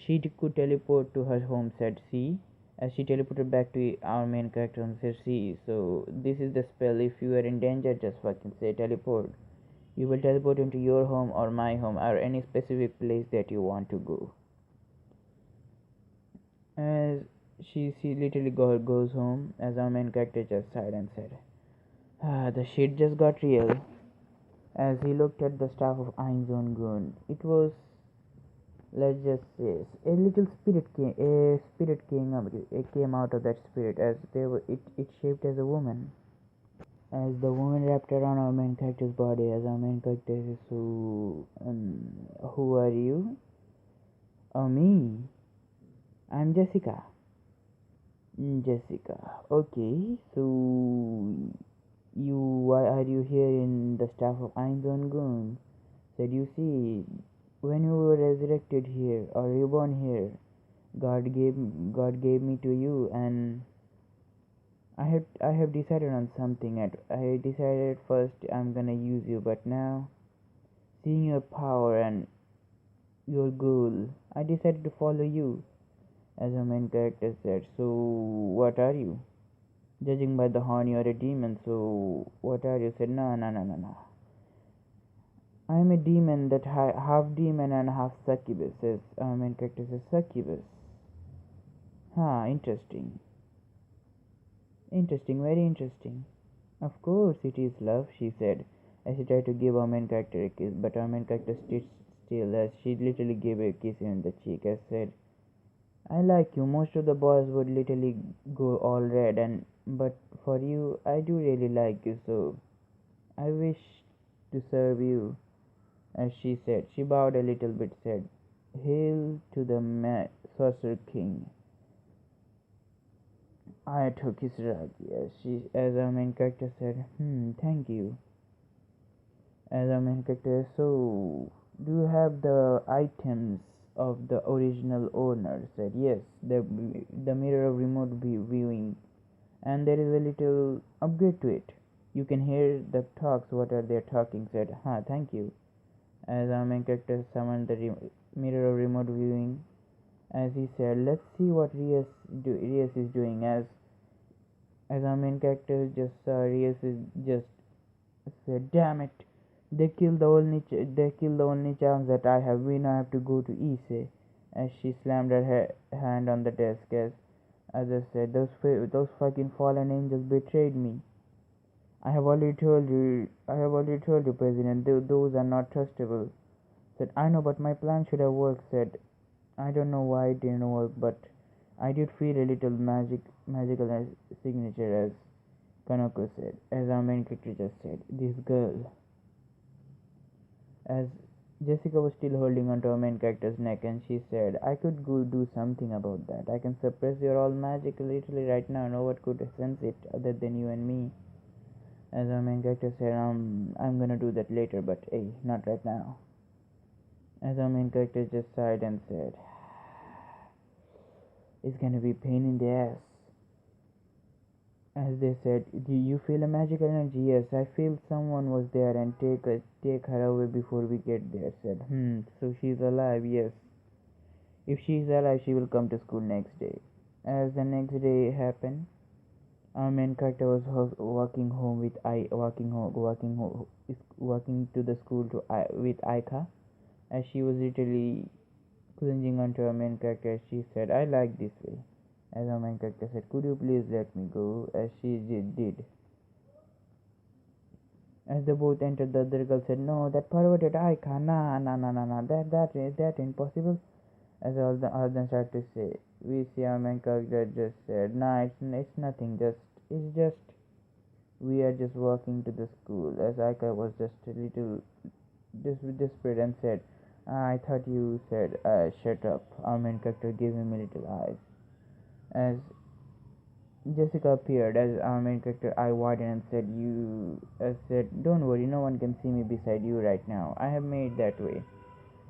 she could teleport to her home, said, "See." As she teleported back to our main character and said, "See, so this is the spell. If you are in danger, just fucking say teleport. You will teleport into your home or my home or any specific place that you want to go." As she literally goes home, as our main character just sighed and said, "Ah, the shit just got real." As he looked at the staff of Ain's own gun, it was, let's just say, a little spirit came out of that spirit, as it shaped as a woman. As the woman wrapped around our main character's body, as our main character is, "So, who are you?" "Oh, me. I'm Jessica." "Jessica. Okay, so why are you here in the staff of Ainzon Gun?" Said, "You see, when you were resurrected here or reborn here, God gave me to you, and I have decided on something. I decided first I'm gonna use you, but now seeing your power and your goal, I decided to follow you." As a main character said, "So what are you?" "Judging by the horn, you're a demon. So what are you?" Said, "No, no, no, no, no. I'm a demon that half demon and half succubus." Says our main character says, "Succubus. Huh, interesting. Interesting, very interesting." "Of course it is, love," she said, as she tried to give our main character a kiss, but our main character stood still as she literally gave a kiss in the cheek, as said, "I like you." Most of the boys would literally go all red, and but for you, I do really like you, so I wish to serve you. As she said, she bowed a little bit, said, "Hail to the Sorcerer King, I took his Ragi." As our main character said, "Thank you." As our main character, "So, do you have the items of the original owner?" Said, "Yes, the mirror of remote viewing, and there is a little upgrade to it. You can hear the talks, what are they talking." Said, "Thank you." As our main character summoned the mirror of remote viewing, as he said, "Let's see what Rias is doing." As our main character just saw Rias is just said, "Damn it! They killed the only chance that I have. We now have to go to Ise." As she slammed her hand on the desk, as others said, "Those fucking fallen angels betrayed me. I have already told you. I have already told you, President. Those are not trustable." Said, "I know, but my plan should have worked." Said, "I don't know why it didn't work, but I did feel a little magical signature." As Kanoko said, as our main character just said, "This girl." As Jessica was still holding onto our main character's neck, and she said, "I could go do something about that. I can suppress your all magic literally right now. No one could sense it other than you and me." As our main character said, "I'm gonna do that later, but hey, not right now." As our main character just sighed and said, "It's gonna be pain in the ass." As they said, "Do you feel a magical energy?" "Yes, I feel someone was there and take her away before we get there." Said, "So she's alive?" "Yes. If she's alive, she will come to school next day." As the next day happened, our main character was walking home with walking to the school with Aika, as she was literally clinging onto our main character. She said, "I like this way." As our main character said, "Could you please let me go?" As she did. As they both entered, the other girl said, "No, that perverted Aika, nah, nah, nah, nah, nah, that impossible." As all the others started to say, we see our main character just said, "Nah, it's nothing, it's just, we are just walking to the school." As Aika was just a little desperate and said, I thought you said, shut up. Our main character gave him a little eyes. As Jessica appeared, as our main character eye widened and said, don't worry, no one can see me beside you right now. I have made that way.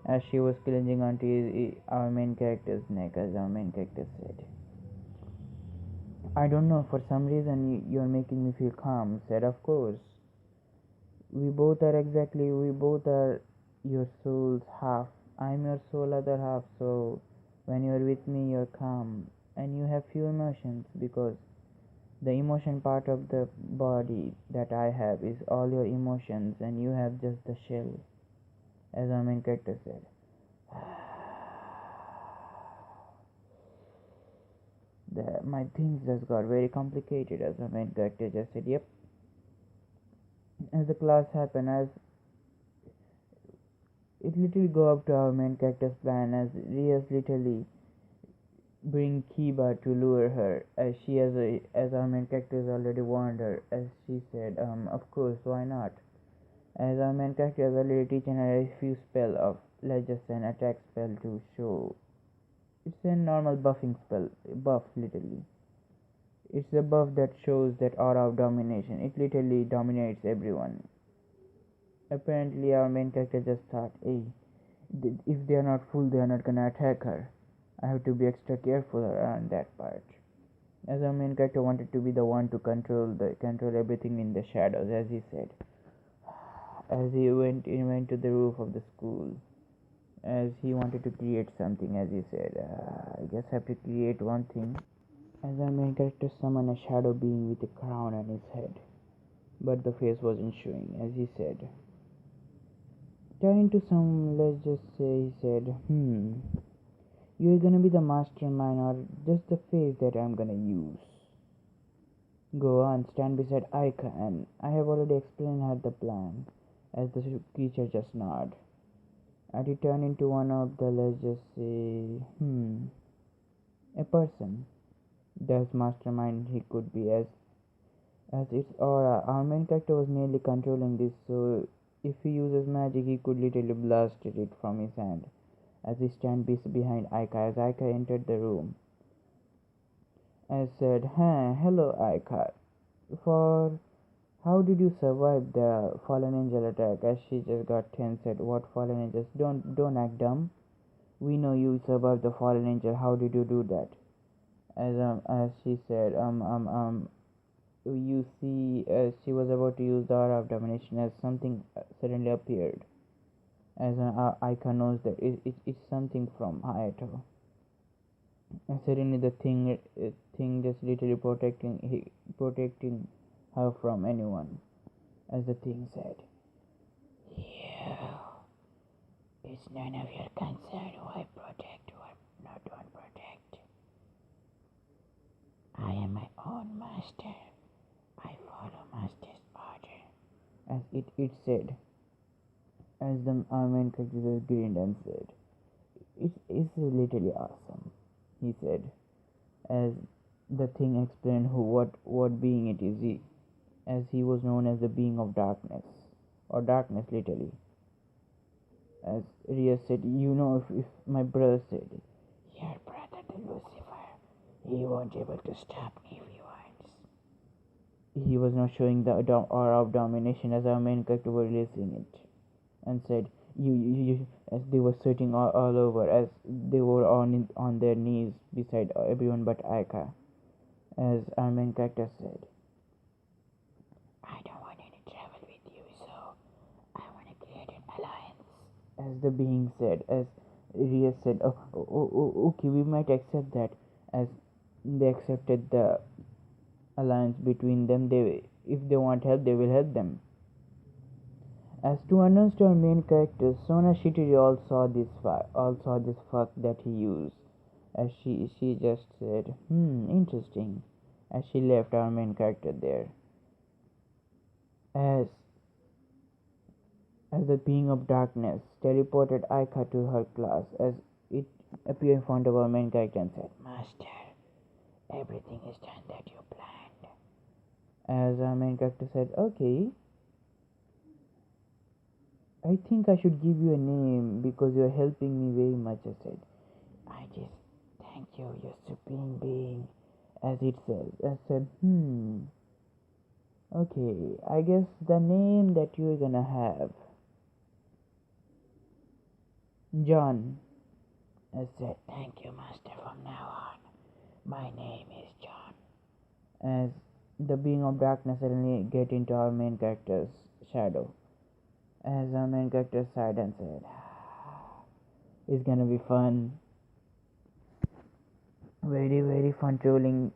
As she was clinging onto our main character's neck, as our main character said, I don't know, for some reason you're making me feel calm. Said, of course. We both are your soul's half. I'm your soul other half, so when you're with me, you're calm. And you have few emotions because the emotion part of the body that I have is all your emotions, and you have just the shell, as our main character said. My things just got very complicated, as our main character just said, yep. As the class happened, as it literally go up to our main character's plan, as Rias literally bring Kiba to lure her, as as our main character has already warned her, as she said, of course, why not? As our main character has already taken her a few spell of, let's just say an attack spell to show. It's a normal buffing spell, buff literally. It's a buff that shows that aura of domination. It literally dominates everyone. Apparently, our main character just thought, hey, if they are not full, they are not gonna attack her. I have to be extra careful around that part. As our main character wanted to be the one to control everything in the shadows, as he said. As he went to the roof of the school, as he wanted to create something, as he said, I guess I have to create one thing. As our main character summoned a shadow being with a crown on his head, but the face wasn't showing, as he said. Turning to some, let's just say, he said, you're gonna be the mastermind or just the face that I'm gonna use. Go on, stand beside Aika, and I have already explained her the plan, as the creature just nodded. And he turned into one of the, let's just say, a person. Thus mastermind he could be, as its aura. Our main character was nearly controlling this, so if he uses magic, he could literally blast it from his hand. As he stand behind Aika, as Aika entered the room, I said, hello Aika. For how did you survive the fallen angel attack? As she just got tense, said, what fallen angels? Don't act dumb. We know you survived the fallen angel. How did you do that? As she said, you see, she was about to use the aura of domination, as something suddenly appeared. As Aika knows that it's something from Hayato. And suddenly the thing just literally protecting her from anyone. As the thing said, "You, it's none of your concern who I protect, who I not don't protect. I am my own master. I follow master's order." As it said, as the main character grinned and said, it's literally awesome, he said, as the thing explained what being it is, as he was known as the being of darkness, or darkness literally. As Ria said, if my brother said, your brother the Lucifer, he won't able to stop me if he wants. He was not showing the aura of domination, as our main character was releasing it, and said, you, as they were sweating all over, as they were on their knees beside everyone but Aika. As our main character said, I don't want any trouble with you, so I want to create an alliance. As the being said, as Ria said, okay, we might accept that. As they accepted the alliance between them, if they want help, they will help them. As to announce to our main character, Sona Shitiri all saw this fuck that he used. As she just said, interesting. As she left our main character there. As the being of darkness teleported Aika to her class, as it appeared in front of our main character and said, Master, everything is done that you planned. As our main character said, okay. I think I should give you a name because you're helping me very much. I said, I just thank you, you supreme being, as it says. I said, okay, I guess the name that you're gonna have, John. I said, thank you, Master, from now on. My name is John. As the being of darkness suddenly get into our main character's shadow. As our main character sighed and said, it's gonna be fun. Very, very fun trolling